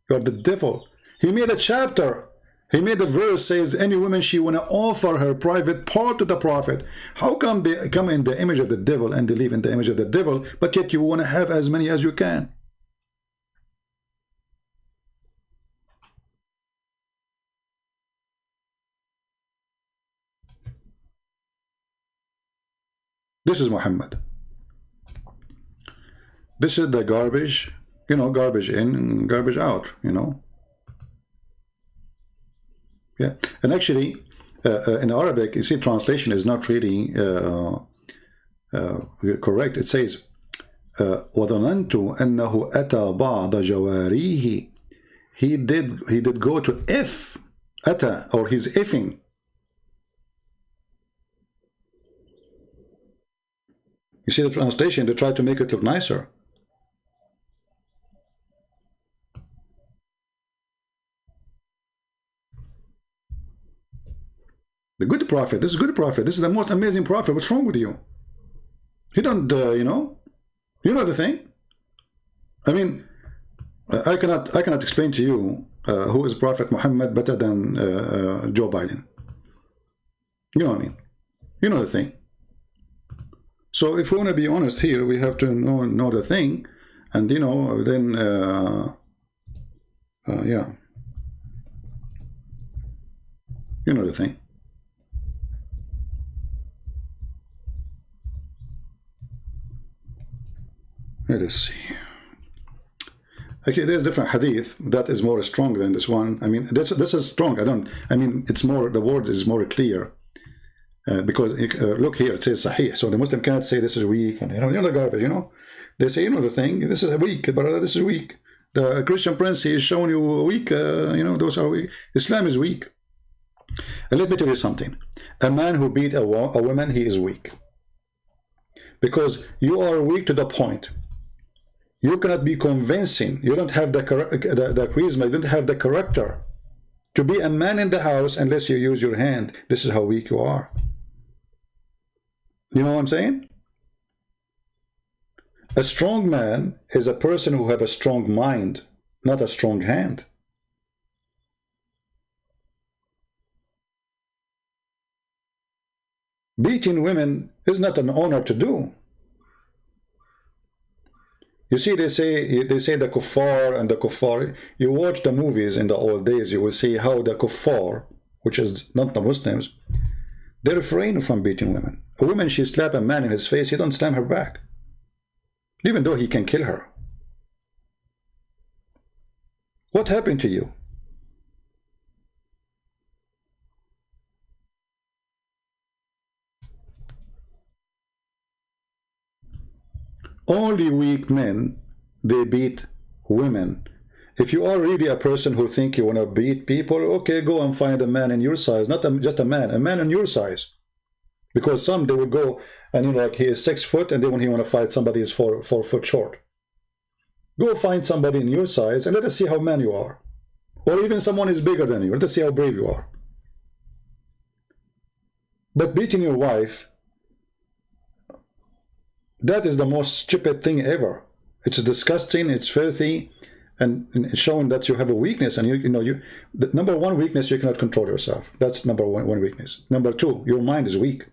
You're the devil. He made a chapter. He made a verse says any woman she want to offer her private part to the Prophet. How come they come in the image of the devil and they live in the image of the devil, but yet you want to have as many as you can? This is Muhammad. This is the garbage, you know, garbage in and garbage out, you know. Yeah, and actually, in Arabic, you see, translation is not really correct. It says, وَظَنَنْتُ أَنَّهُ أَتَى بَعْضَ جَوَارِيهِ. He did go to if, أتى, or he's ifing. You see the translation, they try to make it look nicer. The good prophet, this is good prophet, this is the most amazing prophet. What's wrong with you? You don't, you know the thing. I mean, I cannot explain to you who is Prophet Muhammad better than Joe Biden. You know what I mean? You know the thing. So if we want to be honest here, we have to know the thing, and you know, then yeah. You know the thing. Let us see. Okay, there's different hadith that is more strong than this one. I mean, this is strong. I mean, it's more, the word is more clear. Because look here, it says Sahih. So the Muslim cannot say this is weak, and you know the garbage, you know. They say, you know the thing, this is weak, but this is weak. The Christian Prince, he is showing you weak, you know, those are weak. Islam is weak. And let me tell you something. A man who beat a woman, he is weak. Because you are weak to the point. You cannot be convincing. You don't have the charisma, you don't have the character to be a man in the house unless you use your hand. This is how weak you are. You know what I'm saying? A strong man is a person who has a strong mind, not a strong hand. Beating women is not an honor to do. You see, they say the kuffar and the kuffar. You watch the movies in the old days, you will see how the kuffar, which is not the Muslims, they refrain from beating women. A woman, she slap a man in his face, he don't slam her back, even though he can kill her. What happened to you? Only weak men, they beat women. If you are really a person who think you want to beat people, okay, go and find a man in your size, not just a man in your size. Because some, they will go and, you know, like he is 6 foot, and then when he want to fight somebody is 4 foot short. Go find somebody in your size and let us see how man you are. Or even someone is bigger than you. Let us see how brave you are. But beating your wife, that is the most stupid thing ever. It's disgusting, it's filthy, and showing that you have a weakness. And the number one weakness, you cannot control yourself. That's number one weakness. Number two, your mind is weak.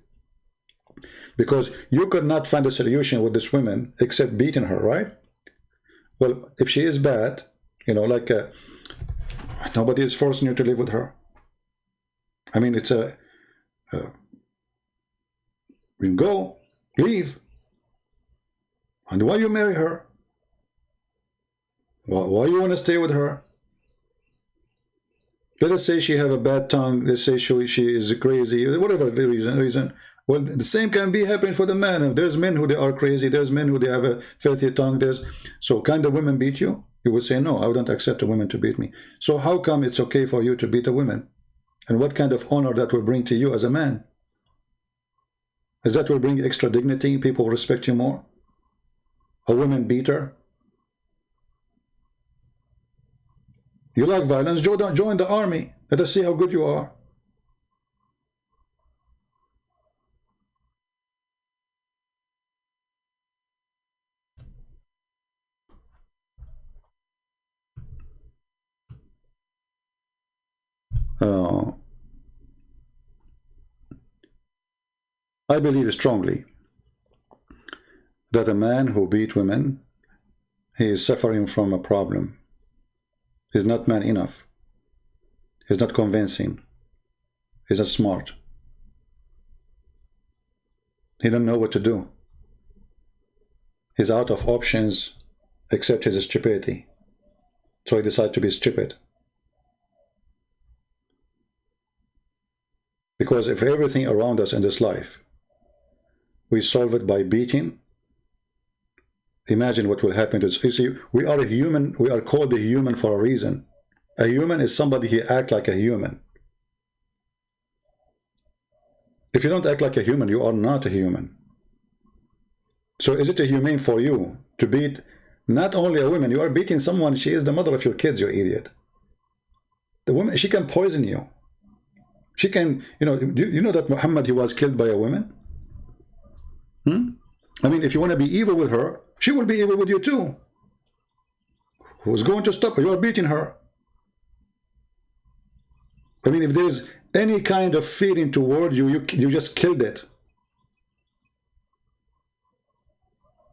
Because you could not find a solution with this woman except beating her, right? Well, if she is bad, you know, like nobody is forcing you to live with her. I mean, it's you can go, leave. And why you marry her? Why you want to stay with her? Let us say she have a bad tongue. Let's say she is crazy. Whatever the reason. Well, the same can be happening for the man. There's men who they are crazy. There's men who they have a filthy tongue. So can the women beat you? You would say, no, I wouldn't accept a woman to beat me. So how come it's okay for you to beat a woman? And what kind of honor that will bring to you as a man? Is that will bring extra dignity? People will respect you more? A woman beater? You like violence? Join the army. Let us see how good you are. I believe strongly that a man who beat women, he is suffering from a problem. He's not man enough. He's not convincing. He's not smart. He don't know what to do. He's out of options except his stupidity. So he decided to be stupid. Because if everything around us in this life, we solve it by beating, imagine what will happen to us. You see, we are a human. We are called a human for a reason. A human is somebody who acts like a human. If you don't act like a human, you are not a human. So is it humane for you to beat not only a woman? You are beating someone. She is the mother of your kids, you idiot. The woman, she can poison you. She can, you know that Muhammad, he was killed by a woman? I mean, if you want to be evil with her, she will be evil with you too. Who's going to stop her? You are beating her. I mean, if there's any kind of feeling toward you, you just killed it.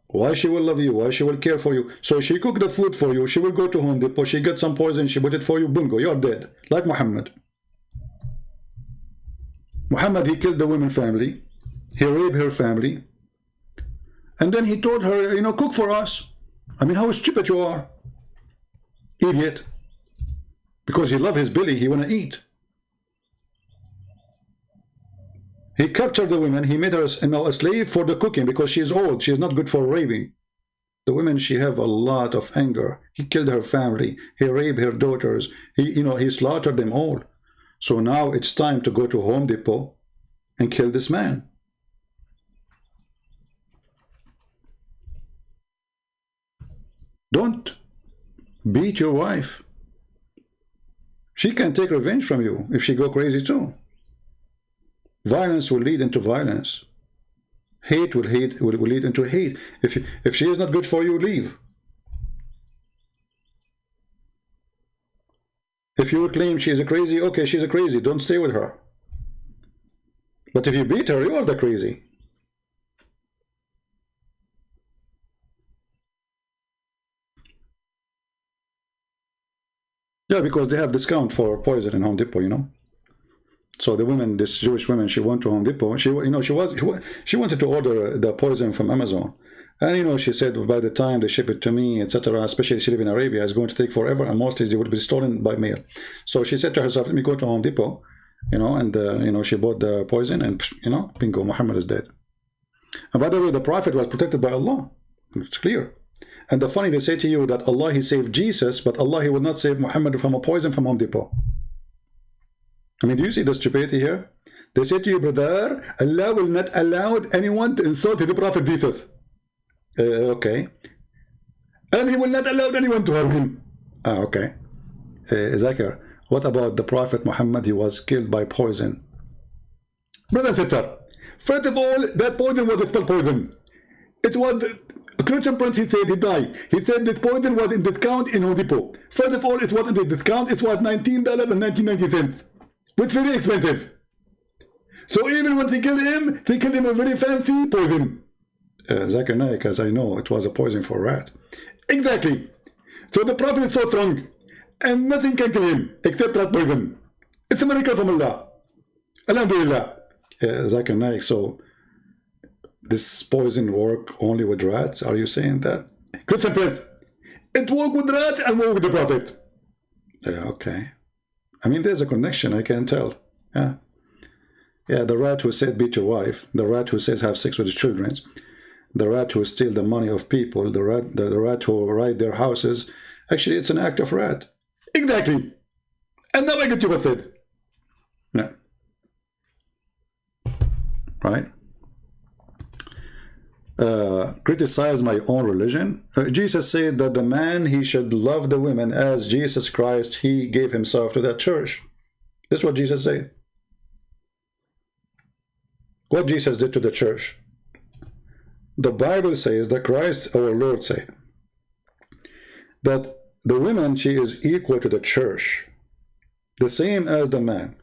Why she will love you? Why she will care for you? So she cooked the food for you. She will go to Home Depot. She get some poison. She put it for you. Bingo, you're dead. Like Muhammad. Muhammad, he killed the woman family. He raped her family. And then he told her, you know, cook for us. I mean, how stupid you are. Idiot. Because he loved his belly, he want to eat. He captured the women. He made her a slave for the cooking because she is old. She is not good for raping. The women, she have a lot of anger. He killed her family. He raped her daughters. He slaughtered them all. So now it's time to go to Home Depot and kill this man. Don't beat your wife. She can take revenge from you if she go crazy too. Violence will lead into violence. Hate will lead into hate. If she is not good for you, leave. If you claim she is a crazy, okay, she's a crazy, don't stay with her. But if you beat her, you are the crazy. Yeah, because they have discount for poison in Home Depot, you know. So the woman, this Jewish woman, she went to Home Depot. She wanted to order the poison from Amazon, and she said by the time they ship it to me, etc., especially she live in Arabia, it's going to take forever, and mostly they will be stolen by mail. So she said to herself, let me go to Home Depot, and she bought the poison, and bingo, Muhammad is dead. And by the way, the Prophet was protected by Allah. It's clear. And the funny, they say to you that Allah, he saved Jesus, but Allah, he will not save Muhammad from a poison from Home Depot. I mean, do you see the stupidity here? They say to you, brother, Allah will not allow anyone to insult the Prophet Jesus. Okay. And he will not allow anyone to harm him. Okay. Zakir, what about the Prophet Muhammad? He was killed by poison. Brother and sister, first of all, that poison was a spell poison. It was... Christian Prince, he said he died. He said that poison was in discount in Home Depot. First of all, it wasn't a discount. It was $19.99. Which very expensive. So even when they killed him a very fancy poison. Zakir Naik, as I know, it was a poison for a rat. Exactly. So the Prophet is so strong, and nothing can kill him except rat poison. It's a miracle from Allah. Alhamdulillah. Zakir Naik, so this poison work only with rats? Are you saying that? Christian Prince, it worked with rats and worked with the Prophet. Okay. I mean, there's a connection, I can tell. Yeah, the rat who said beat your wife, the rat who says have sex with his children, the rat who steal the money of people, the rat who ride their houses. Actually, it's an act of rat. Exactly. And now I get you with it. No. Right? Criticize my own religion. Jesus said that the man, he should love the women as Jesus Christ, he gave himself to that church. That's what Jesus said. What Jesus did to the church. The Bible says that Christ, our Lord, said that the woman, she is equal to the church, the same as the man.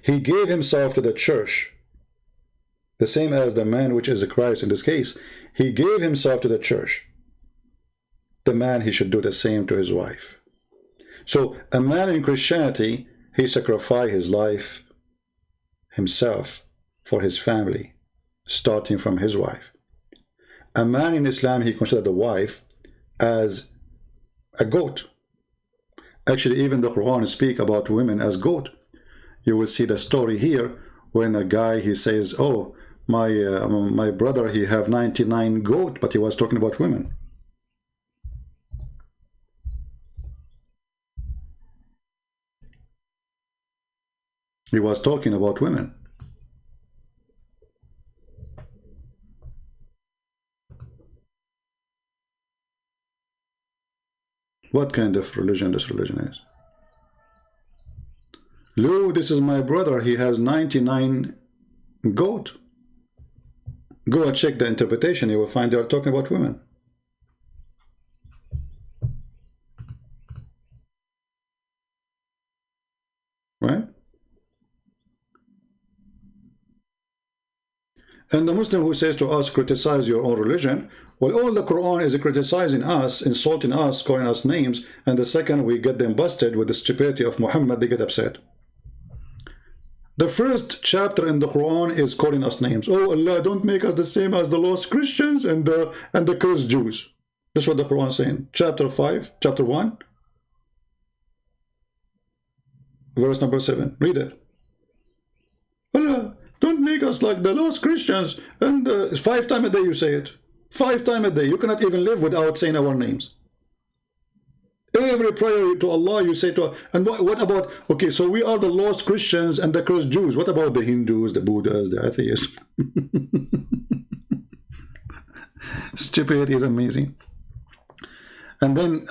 He gave himself to the church, the same as the man, which is Christ in this case. He gave himself to the church. The man, he should do the same to his wife. So a man in Christianity, he sacrificed his life, himself, for his family, starting from his wife. A man in Islam, he considered the wife as a goat. Actually, even the Quran speaks about women as goat. You will see the story here when a guy, he says, oh, my brother, he have 99 goat, but he was talking about women. He was talking about women. What kind of religion this religion is? Lou, this is my brother, he has 99 goat. Go and check the interpretation, you will find they are talking about women. Right? And the Muslim who says to us, criticize your own religion, well, all the Quran is criticizing us, insulting us, calling us names, and the second we get them busted with the stupidity of Muhammad, they get upset. The first chapter in the Quran is calling us names. Oh Allah, don't make us the same as the lost Christians and the cursed Jews. That's what the Quran is saying. Chapter 5, chapter 1, verse number 7. Read it. Allah, don't make us like the lost Christians. And 5 times a day you say it. 5 times a day. You cannot even live without saying our names. Every prayer to Allah you say to, and what about, okay, so we are the lost Christians and the cursed Jews. What about the Hindus, the Buddhas, the atheists? Stupidity is amazing. And then,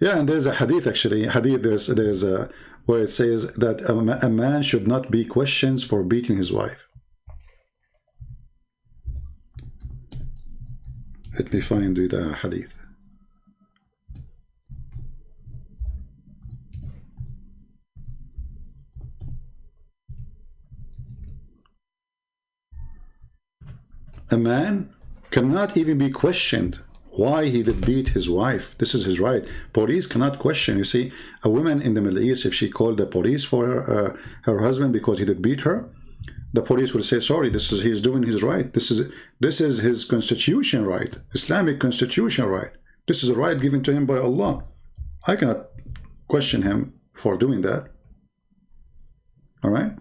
yeah, and there's a hadith actually. Hadith, there's a, where it says that a man should not be questioned for beating his wife. Let me find the hadith. A man cannot even be questioned why he did beat his wife. This is his right. Police cannot question. You see, a woman in the Middle East, if she called the police for her husband because he did beat her, the police will say, sorry, he's doing his right. This is his constitution right, Islamic constitution right. This is a right given to him by Allah. I cannot question him for doing that. All right?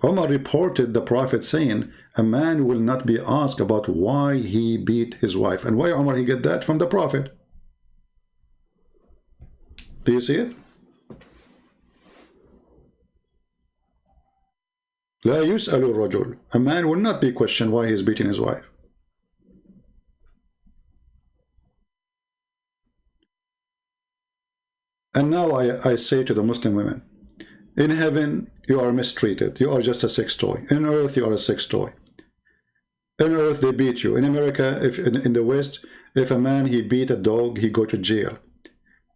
Umar reported the Prophet saying, a man will not be asked about why he beat his wife. And why Umar he get that? From the Prophet. Do you see it? لا يسأل الرجل. A man will not be questioned why he is beating his wife. And now I say to the Muslim women, in heaven you are mistreated. You are just a sex toy. In earth you are a sex toy. In earth they beat you. In America, if in the West, if a man he beat a dog, he go to jail.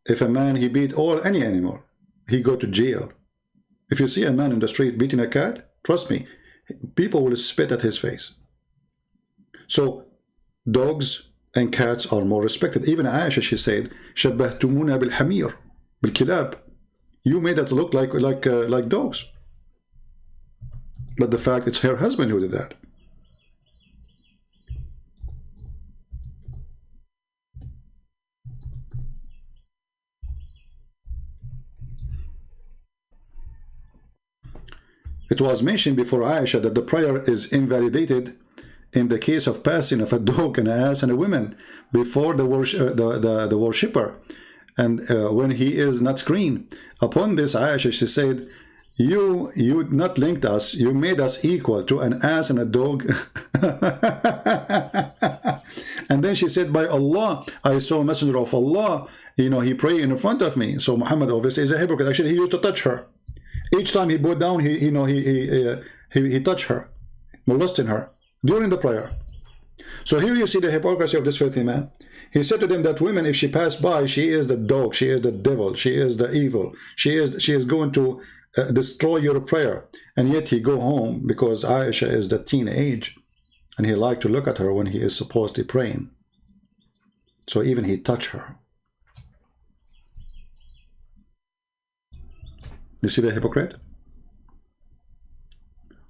If a man he beat any animal, he go to jail. If you see a man in the street beating a cat, trust me, people will spit at his face. So dogs and cats are more respected. Even Aisha, she said, شبهتمونا بالحمير بالكلاب. You made us look like dogs. But the fact it's her husband who did that. It was mentioned before Aisha that the prayer is invalidated in the case of passing of a dog, an ass, and a woman before the worshipper, and when he is not screened. Upon this, Aisha, she said, you not linked us, you made us equal to an ass and a dog. And then she said, by Allah, I saw a messenger of Allah, he prayed in front of me. So Muhammad obviously is a hypocrite. Actually, he used to touch her. Each time he bowed down, he touched her, molesting her during the prayer. So here you see the hypocrisy of this filthy man. He said to them that women, if she passed by, she is the dog, she is the devil, she is the evil, she is going to destroy your prayer. And yet he go home because Aisha is the teenage, and he liked to look at her when he is supposedly praying. So even he touched her. You see the hypocrite?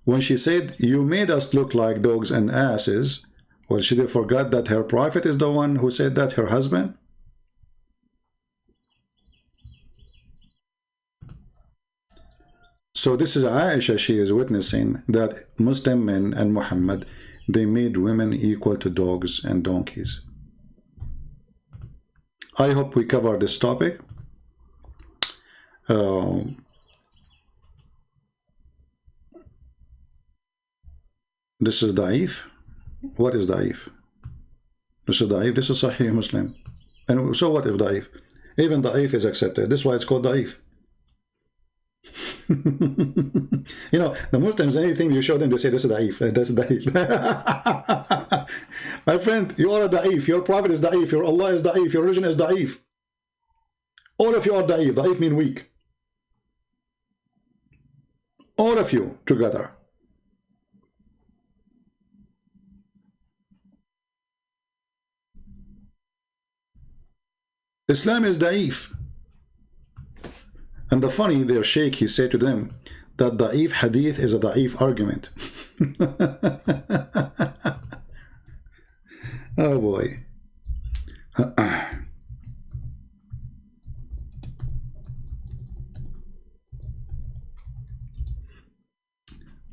When she said, you made us look like dogs and asses, well, she did forget that her prophet is the one who said that, her husband. So this is Aisha, she is witnessing that Muslim men and Muhammad, they made women equal to dogs and donkeys. I hope we cover this topic. This is Da'if. What is Da'if? This is Da'if. This is Sahih Muslim. And so what if Da'if? Even Da'if is accepted. This is why it's called Da'if. The Muslims, anything you show them, they say this is Da'if. That's Da'if. My friend, you are a Da'if. Your prophet is Da'if. Your Allah is Da'if. Your religion is Da'if. All of you are Da'if. Da'if means weak. All of you together. Islam is da'if. And the funny, their sheikh, he said to them that da'if hadith is a da'if argument. Oh boy.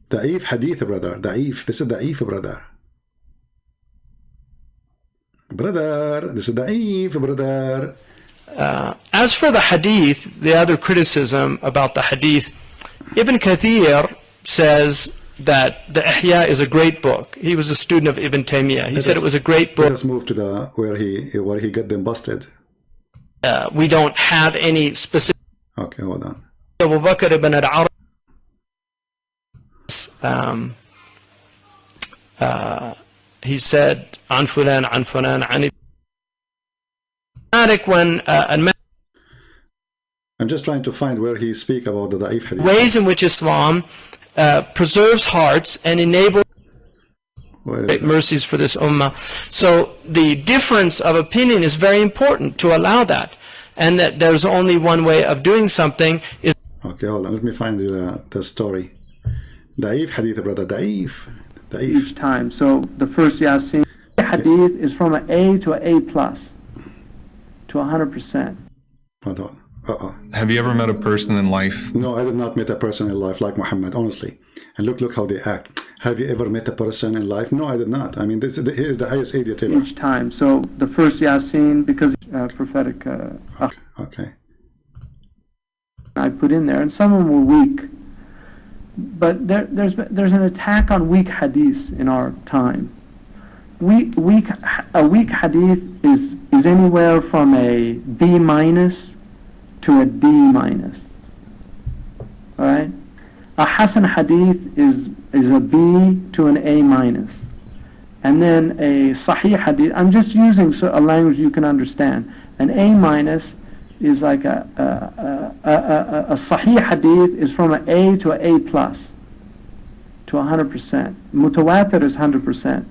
Da'if hadith, brother. Da'if. This is da'if, brother. Brother. This is da'if, brother. As for the hadith, the other criticism about the hadith, Ibn Kathir says that the Ihya is a great book. He was a student of Ibn Taymiyyah. He said it was a great book. Let's move to the where he got them busted. We don't have any specific. Okay, hold on. Abu Bakr ibn al-Arabi he said عن فلان عن فلان عن when I'm just trying to find where he speak about the da'if hadith. ways in which Islam preserves hearts and enables mercies for this ummah. So the difference of opinion is very important to allow that, and that there's only one way of doing something is. Okay, hold on. Let me find the story. Da'if hadith, brother. Da'if. Each time. So the first Yasin hadith is from an A to an A plus to 100%. Hold on. Have you ever met a person in life? No, I did not meet a person in life like Muhammad, honestly. And look how they act. Have you ever met a person in life? No, I did not. I mean, he is the highest idiot ever. Each time. So the first Yasin, because prophetic. Okay. I put in there, and some of them were weak. But there's an attack on weak hadiths in our time. A weak hadith is anywhere from a B minus to a D minus. All right. A Hasan hadith is a B to an A minus, and then a Sahih hadith. I'm just using a language you can understand. An A minus is like a Sahih hadith is from an A to an A plus to 100%. Mutawatir is 100%.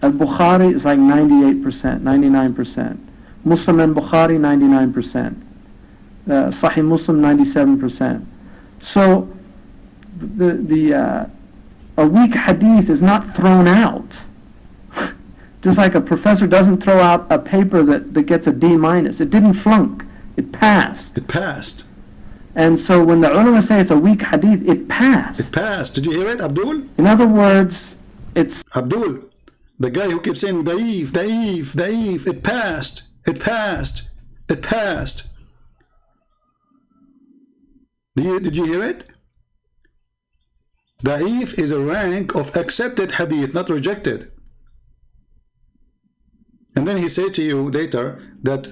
Al-Bukhari is like 98%, 99%. Muslim and Bukhari 99%. Sahih Muslim 97%. So a weak hadith is not thrown out. Just like a professor doesn't throw out a paper that gets a D minus. It didn't flunk. It passed. It passed. And so when the ulama say it's a weak hadith, it passed. It passed. Did you hear it, Abdul? In other words, it's... Abdul, the guy who keeps saying da'if, da'if, da'if, it passed. It passed. It passed. Did you hear it? Da'if is a rank of accepted hadith, not rejected. And then he said to you later that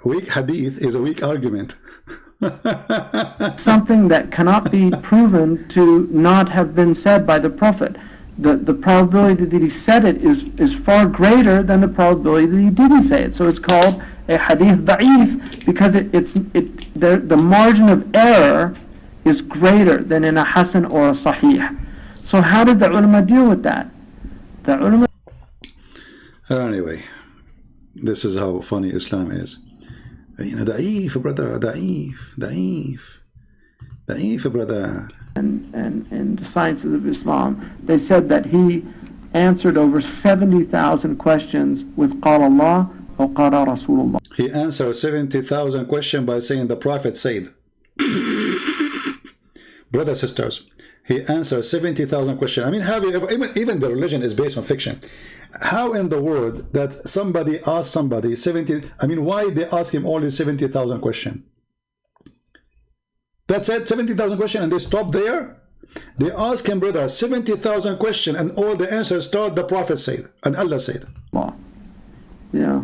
weak hadith is a weak argument. Something that cannot be proven to not have been said by the Prophet. The probability that he said it is far greater than the probability that he didn't say it. So it's called a hadith da'if because the margin of error is greater than in a Hasan or a Sahih. So how did the ulama deal with that? The ulama... Anyway, this is how funny Islam is. You know, da'if, brother, da'if, da'if, da'if, brother. And the sciences of Islam, they said that he answered over 70,000 questions with قال Allah or قال Rasulullah. He answered 70,000 questions by saying the Prophet said. Brothers, sisters, he answered 70,000 questions. I mean, have you ever, even the religion is based on fiction. How in the world that somebody asked somebody 70, I mean, why they ask him only 70,000 questions? That's it, 70,000 questions, and they stop there? They ask him, brother, 70,000 questions, and all the answers start the Prophet said, and Allah said. Yeah.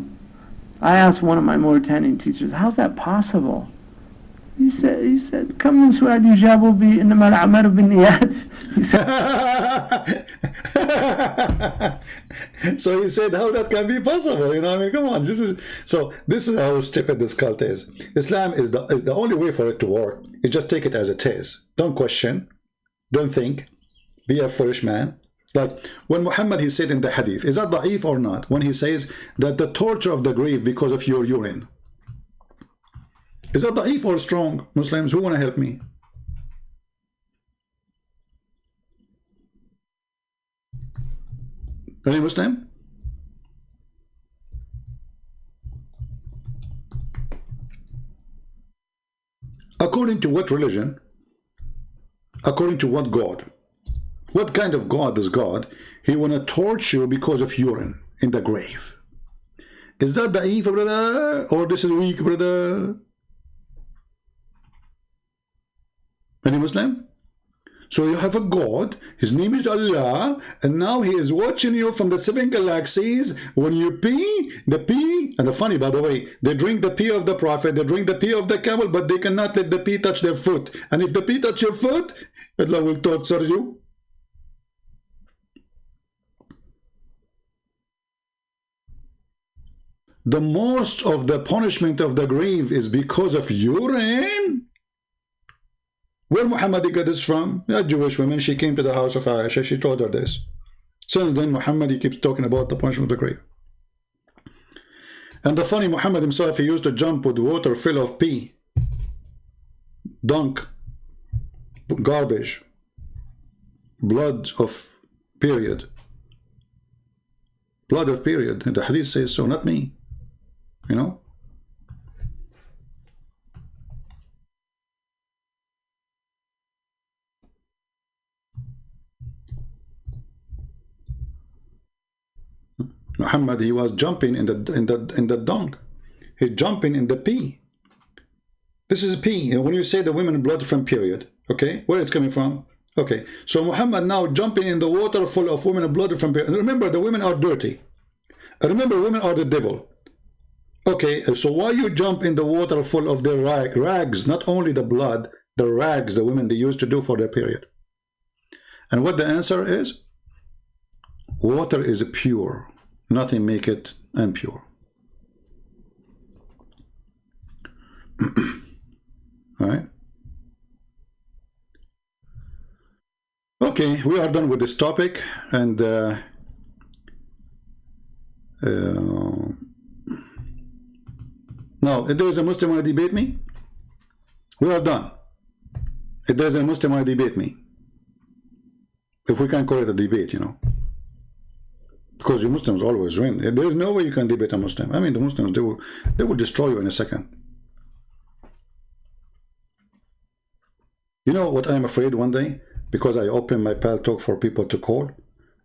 I asked one of my Mauritanian teachers, how's that possible? He said, come in su'ad yujabu bi innama al-amalu bin-niyat. He said, so he said, how that can be possible? You know, I mean, come on. This is how stupid this cult is. Islam is the only way for it to work. You just take it as it is. Don't question. Don't think. Be a foolish man. Like when Muhammad, he said in the hadith, is that da'if or not? When he says that the torture of the grave because of your urine. Is that da'if or strong? Muslims, who want to help me? Any Muslim? According to what religion? According to what God? What kind of God is God? He want to torture you because of urine in the grave. Is that da'if, brother? Or this is weak, brother? Any Muslim? So you have a God, his name is Allah, and now he is watching you from the 7 galaxies. When you pee, the pee, and the funny, by the way, they drink the pee of the Prophet, they drink the pee of the camel, but they cannot let the pee touch their foot. And if the pee touch your foot, Allah will torture you. The most of the punishment of the grave is because of urine. Where Muhammad got this from? A Jewish woman. She came to the house of Aisha. She told her this. Since then, Muhammad, he keeps talking about the punishment of the grave. And the funny, Muhammad himself, he used to jump with water full of pee, dunk, garbage, blood of period. Blood of period. The hadith says so, not me. You know? Muhammad, he was jumping in the dunk. He's jumping in the pee. This is pee. When you say the women blood from period, okay, where it's coming from? Okay, so Muhammad now jumping in the water full of women blood from period. And remember, the women are dirty. Remember, women are the devil. Okay, so why you jump in the water full of the rags, not only the blood, the rags the women they used to do for their period? And what the answer is? Water is pure. Nothing make it impure. Right? Okay, we are done with this topic, and now, if there is a Muslim want to debate me, we are done. If there is a Muslim want to debate me, if we can call it a debate, you know. Because you Muslims always win. There is no way you can debate a Muslim. I mean, the Muslims, they will destroy you in a second. You know what I'm afraid one day? Because I open my Pal Talk for people to call,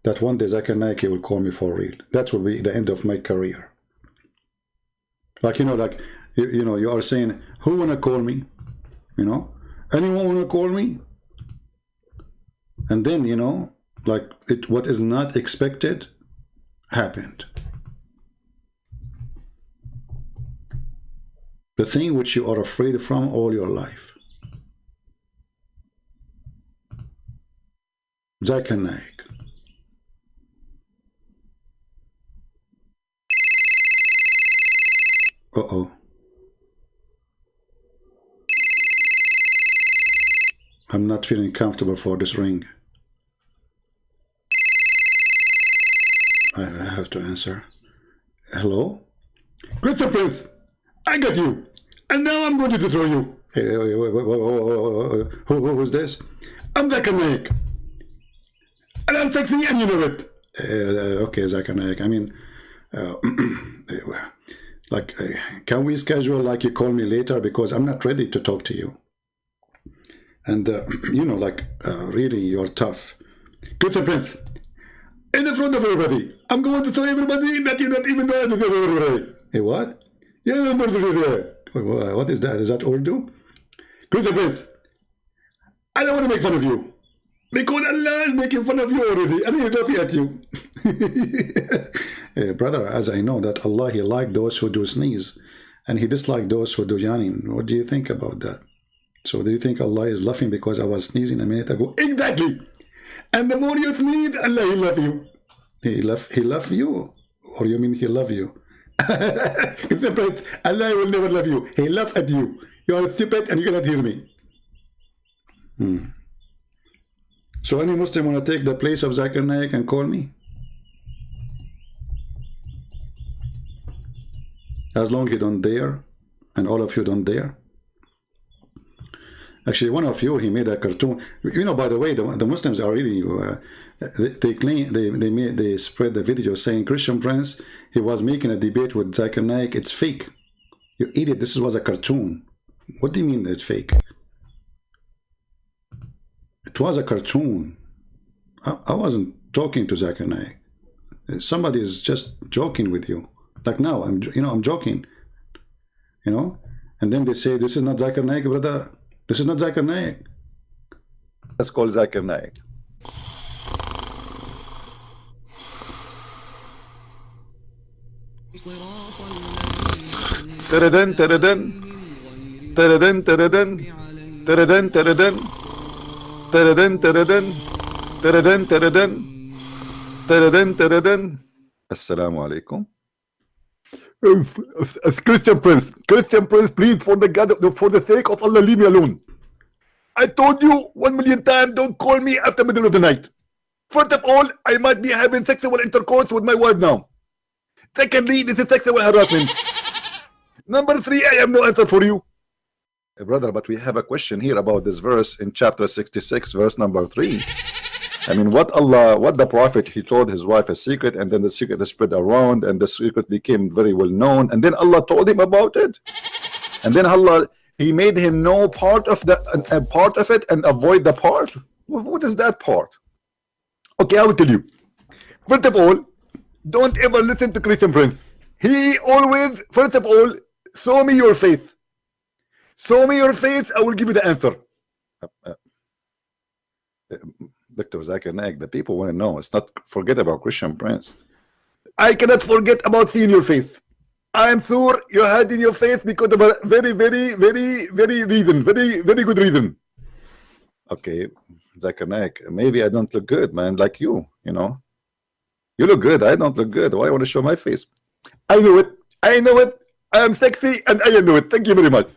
that one day Zakir Naik will call me for real. That will be the end of my career. Like, you know, like, you know, you are saying, who wanna call me? You know? Anyone wanna call me? And then, you know, like, what is not expected happened. The thing which you are afraid from all your life. Zakir Naik. Uh-oh. I'm not feeling comfortable for this ring. I have to answer. Hello? Christopher Prince, I got you. And now I'm going to throw you. Hey, who is this? I'm Zakir Naik. And I'm sexy and you know it. Okay, Zakir Naik. I mean, like, can we schedule like you call me later, because I'm not ready to talk to you. And, you know, like, really, you're tough. Christopher Prince, in the front of everybody, I'm going to tell everybody that you don't even know anything about everybody. Hey, what? Yeah, what is that? Is that Urdu? Christopher Prince, I don't want to make fun of you, because Allah is making fun of you already, and He's laughing at you. Brother, as I know that Allah, He likes those who do sneeze, and He dislikes those who do yawning. What do you think about that? So do you think Allah is laughing because I was sneezing a minute ago? Exactly. And the more you sneeze, Allah, He love you. He love you, or you mean He love you? Allah will never love you. He laugh at you. You are stupid and you cannot hear me. So any Muslim want to take the place of Zakir Naik and call me? As long as you don't dare, and all of you don't dare, Actually, one of you, he made a cartoon. You know, by the way, the Muslims are really, they claim, they spread the video saying Christian Prince, he was making a debate with Zakir Naik. It's fake. You idiot, this was a cartoon. What do you mean it's fake? It was a cartoon. I wasn't talking to Zakir Naik. Somebody is just joking with you. Like now, I'm joking. You know? And then they say, this is not Zakir Naik, brother. This is not Zakir Naik. Let's call Zakir Naik. Taradan, taradan. Taradan, taradan. Taradan, taradan. Taradan, taradan. Taradan, taradan. Taradan, taradan. Assalamu alaikum. Christian Prince, please, for the sake of Allah, leave me alone. I told you 1,000,000 times, don't call me after middle of the night. First of all, I might be having sexual intercourse with my wife now. Secondly, this is sexual harassment. Number 3, I have no answer for you. Brother, but we have a question here about this verse in chapter 66, verse number 3. I mean, what the prophet, he told his wife a secret, and then the secret spread around, and the secret became very well known, and then Allah told him about it, and then Allah, he made him know part of it and avoid the part. What is that part? Okay, I will tell you. First of all, don't ever listen to Christian Prince. He always, first of all, show me your face. Show me your face, I will give you the answer. Dr. Zakir Naik, the people want to know. It's not, forget about Christian Prince. I cannot forget about seeing your face. I am sure you had in your face because of a very, very, very, very reason, very, very good reason. Okay, Zakir Naik, maybe I don't look good, man, like you, you know. You look good, I don't look good. Why I want to show my face? I know it. I know it. I am sexy and I know it. Thank you very much.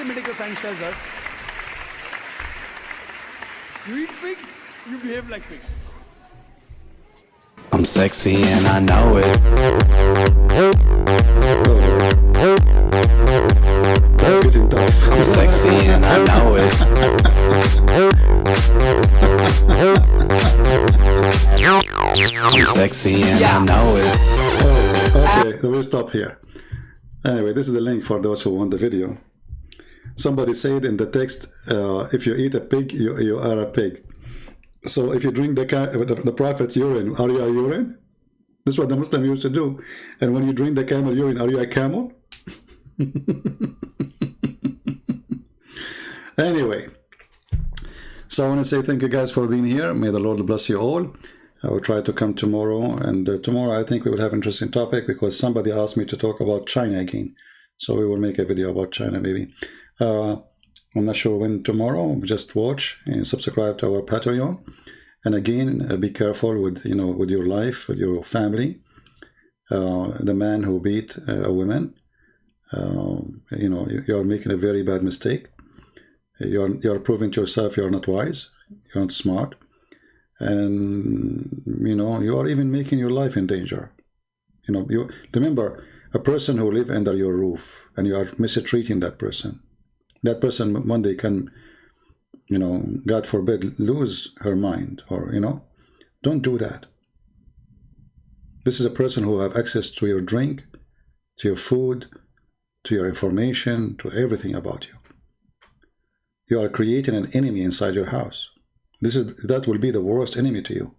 Medical science tells us, you eat pig, you behave like pig. I'm sexy and I know it. That's getting tough. I'm sexy and I know it. I'm sexy and I know it. Okay, we'll stop here. Anyway, this is the link for those who want the video. Somebody said in the text, if you eat a pig, you are a pig. So if you drink the prophet urine, are you a urine? This is what the Muslim used to do. And when you drink the camel urine, are you a camel? Anyway, so I want to say thank you guys for being here. May the Lord bless you all. I will try to come tomorrow, and tomorrow I think we will have an interesting topic because somebody asked me to talk about China again. So we will make a video about China maybe. I'm not sure when tomorrow. Just watch and subscribe to our Patreon. And again, be careful with with your life, with your family. The man who beat a woman, you are making a very bad mistake. You're proving to yourself you're not wise, you're not smart, and you are even making your life in danger. You remember a person who lives under your roof, and you are mistreating that person. That person one day can, God forbid, lose her mind, or don't do that. This is a person who have access to your drink, to your food, to your information, to everything about you. You are creating an enemy inside your house. That will be the worst enemy to you.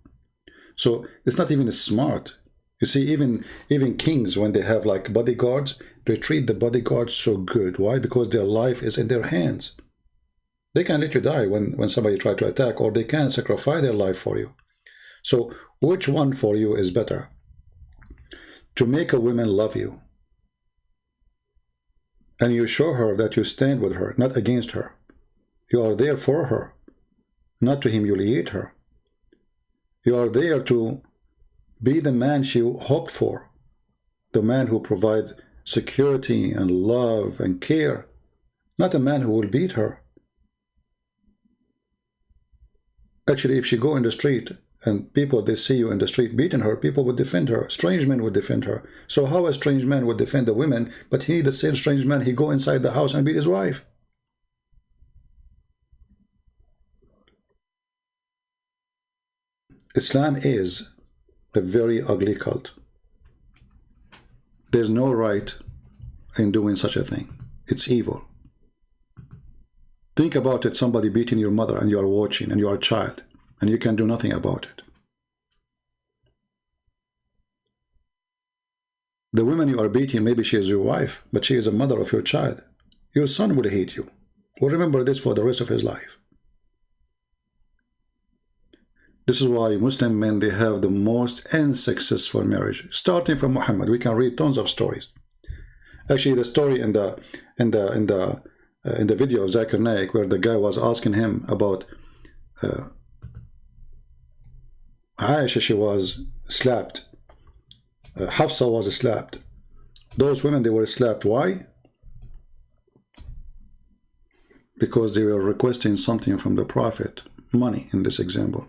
So it's not even smart. You see, even kings, when they have like bodyguards, they treat the bodyguards so good. Why? Because their life is in their hands. They can let you die when somebody tries to attack, or they can sacrifice their life for you. So which one for you is better? To make a woman love you, and you show her that you stand with her, not against her. You are there for her, not to humiliate her. You are there to be the man she hoped for, the man who provides security and love and care, not a man who will beat her. Actually, if she go in the street and people, they see you in the street beating her, people would defend her. Strange men would defend her. So how a strange man would defend a woman, but he, the same strange man, he go inside the house and beat his wife? Islam is a very ugly cult. There's no right in doing such a thing. It's evil. Think about it, somebody beating your mother and you are watching and you are a child and you can do nothing about it. The woman you are beating, maybe she is your wife, but she is a mother of your child. Your son will hate you. Will remember this for the rest of his life. This is why Muslim men, they have the most unsuccessful marriage. Starting from Muhammad, we can read tons of stories. Actually, the story in the video of Zakir Naik, where the guy was asking him about Aisha, she was slapped. Hafsa was slapped. Those women, they were slapped. Why? Because they were requesting something from the Prophet, money in this example.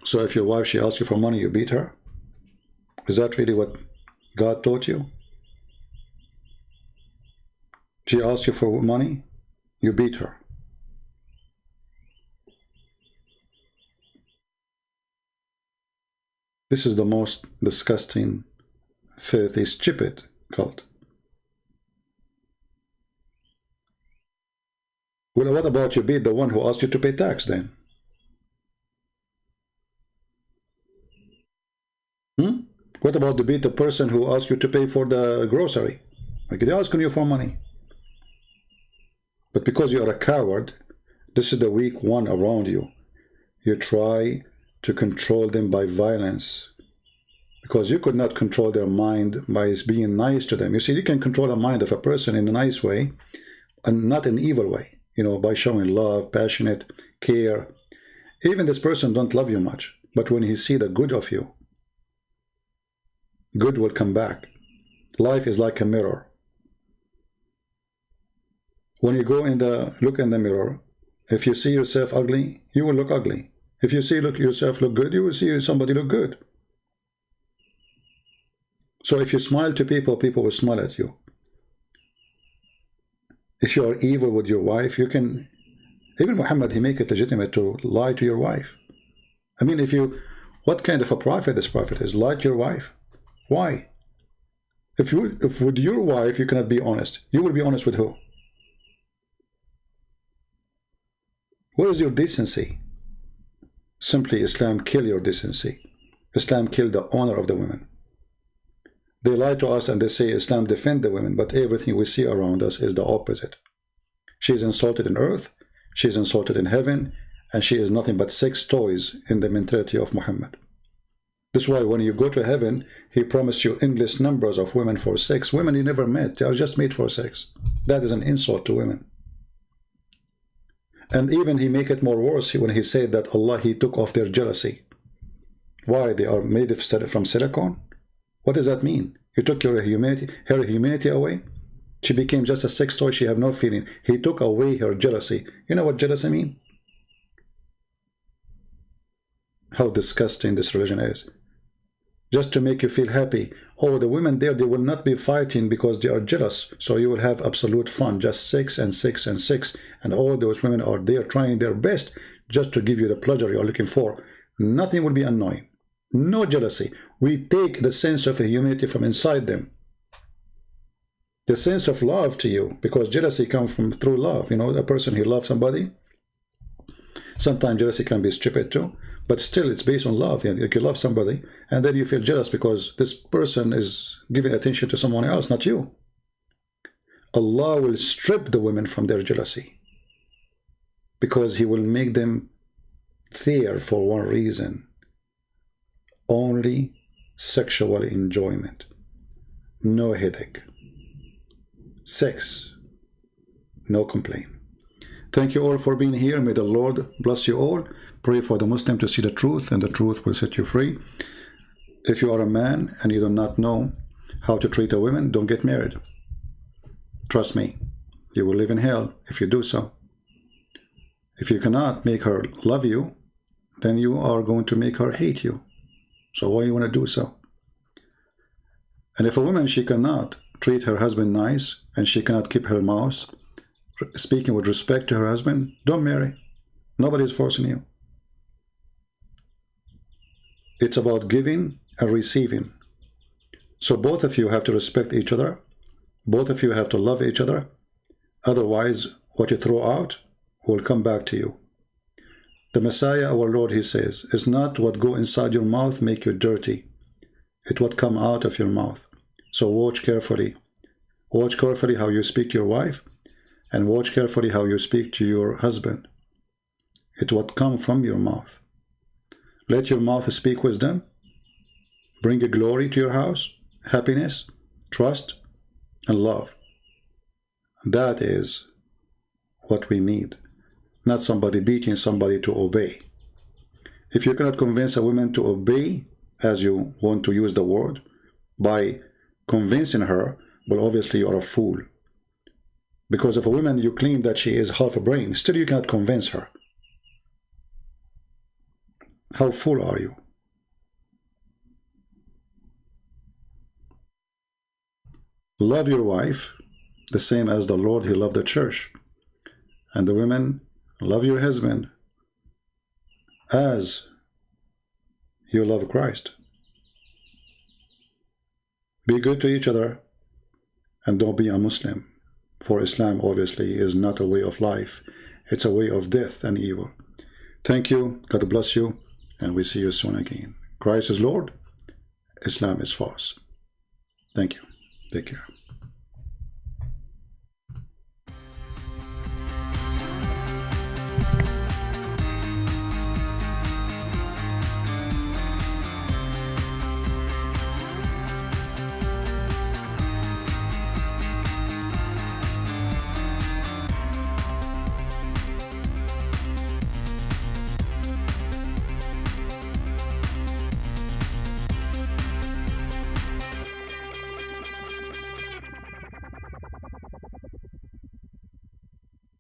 So if your wife, she asks you for money, you beat her? Is that really what God taught you? She asked you for money, you beat her. This is the most disgusting, filthy, stupid cult. Well, what about you beat the one who asked you to pay tax then? What about to beat the person who asked you to pay for the grocery? Like, they're asking you for money. But because you are a coward, this is the weak one around you. You try to control them by violence. Because you could not control their mind by being nice to them. You see, you can control the mind of a person in a nice way and not in an evil way. You know, by showing love, passionate, care. Even this person don't love you much. But when he see the good of you, good will come back. Life is like a mirror. When you go look in the mirror, if you see yourself ugly, you will look ugly. If you see yourself look good, you will see somebody look good. So if you smile to people, people will smile at you. If you are evil with your wife, you can, even Muhammad, he make it legitimate to lie to your wife. I mean, what kind of a prophet this prophet is? Lie to your wife? Why? If with your wife you cannot be honest, you will be honest with who? Where is your decency? Simply, Islam kill your decency. Islam kill the honor of the women. They lie to us and they say Islam defend the women, but everything we see around us is the opposite. She is insulted in earth, she is insulted in heaven, and she is nothing but sex toys in the mentality of Muhammad. This is why when you go to heaven, he promised you endless numbers of women for sex. Women you never met, they are just made for sex. That is an insult to women. And even he make it more worse when he said that Allah, he took off their jealousy. Why? They are made from silicone? What does that mean? You took her humanity away? She became just a sex toy, she have no feeling. He took away her jealousy. You know what jealousy means? How disgusting this religion is. Just to make you feel happy. Oh, the women there, they will not be fighting because they are jealous. So you will have absolute fun. Just sex and sex and sex. And all those women are there trying their best just to give you the pleasure you're looking for. Nothing will be annoying. No jealousy. We take the sense of humanity from inside them. The sense of love to you. Because jealousy comes through love. You know, a person who loves somebody. Sometimes jealousy can be stupid too. But still, it's based on love. You love somebody, and then you feel jealous because this person is giving attention to someone else, not you. Allah will strip the women from their jealousy because He will make them there for one reason. Only sexual enjoyment. No headache. Sex. No complaint. Thank you all for being here. May the Lord bless you all. Pray for the Muslim to see the truth, and the truth will set you free. If you are a man and you do not know how to treat a woman, don't get married. Trust me, you will live in hell if you do so. If you cannot make her love you, then you are going to make her hate you. So why you want to do so? And if a woman, she cannot treat her husband nice, and she cannot keep her mouth, speaking with respect to her husband, don't marry. Nobody is forcing you. It's about giving and receiving. So both of you have to respect each other. Both of you have to love each other. Otherwise, what you throw out will come back to you. The Messiah, our Lord, he says, is not what go inside your mouth make you dirty. It's what come out of your mouth. So watch carefully. Watch carefully how you speak to your wife, and watch carefully how you speak to your husband. It's what comes from your mouth. Let your mouth speak wisdom. Bring a glory to your house, happiness, trust, and love. That is what we need. Not somebody beating somebody to obey. If you cannot convince a woman to obey, as you want to use the word, by convincing her, well, obviously you are a fool. Because if a woman, you claim that she is half a brain, still you cannot convince her. How fool are you? Love your wife the same as the Lord, he loved the church. And the women, love your husband as you love Christ. Be good to each other, and don't be a Muslim. For Islam obviously is not a way of life. It's a way of death and evil. Thank you. God bless you. And we see you soon again. Christ is Lord. Islam is false. Thank you. Take care.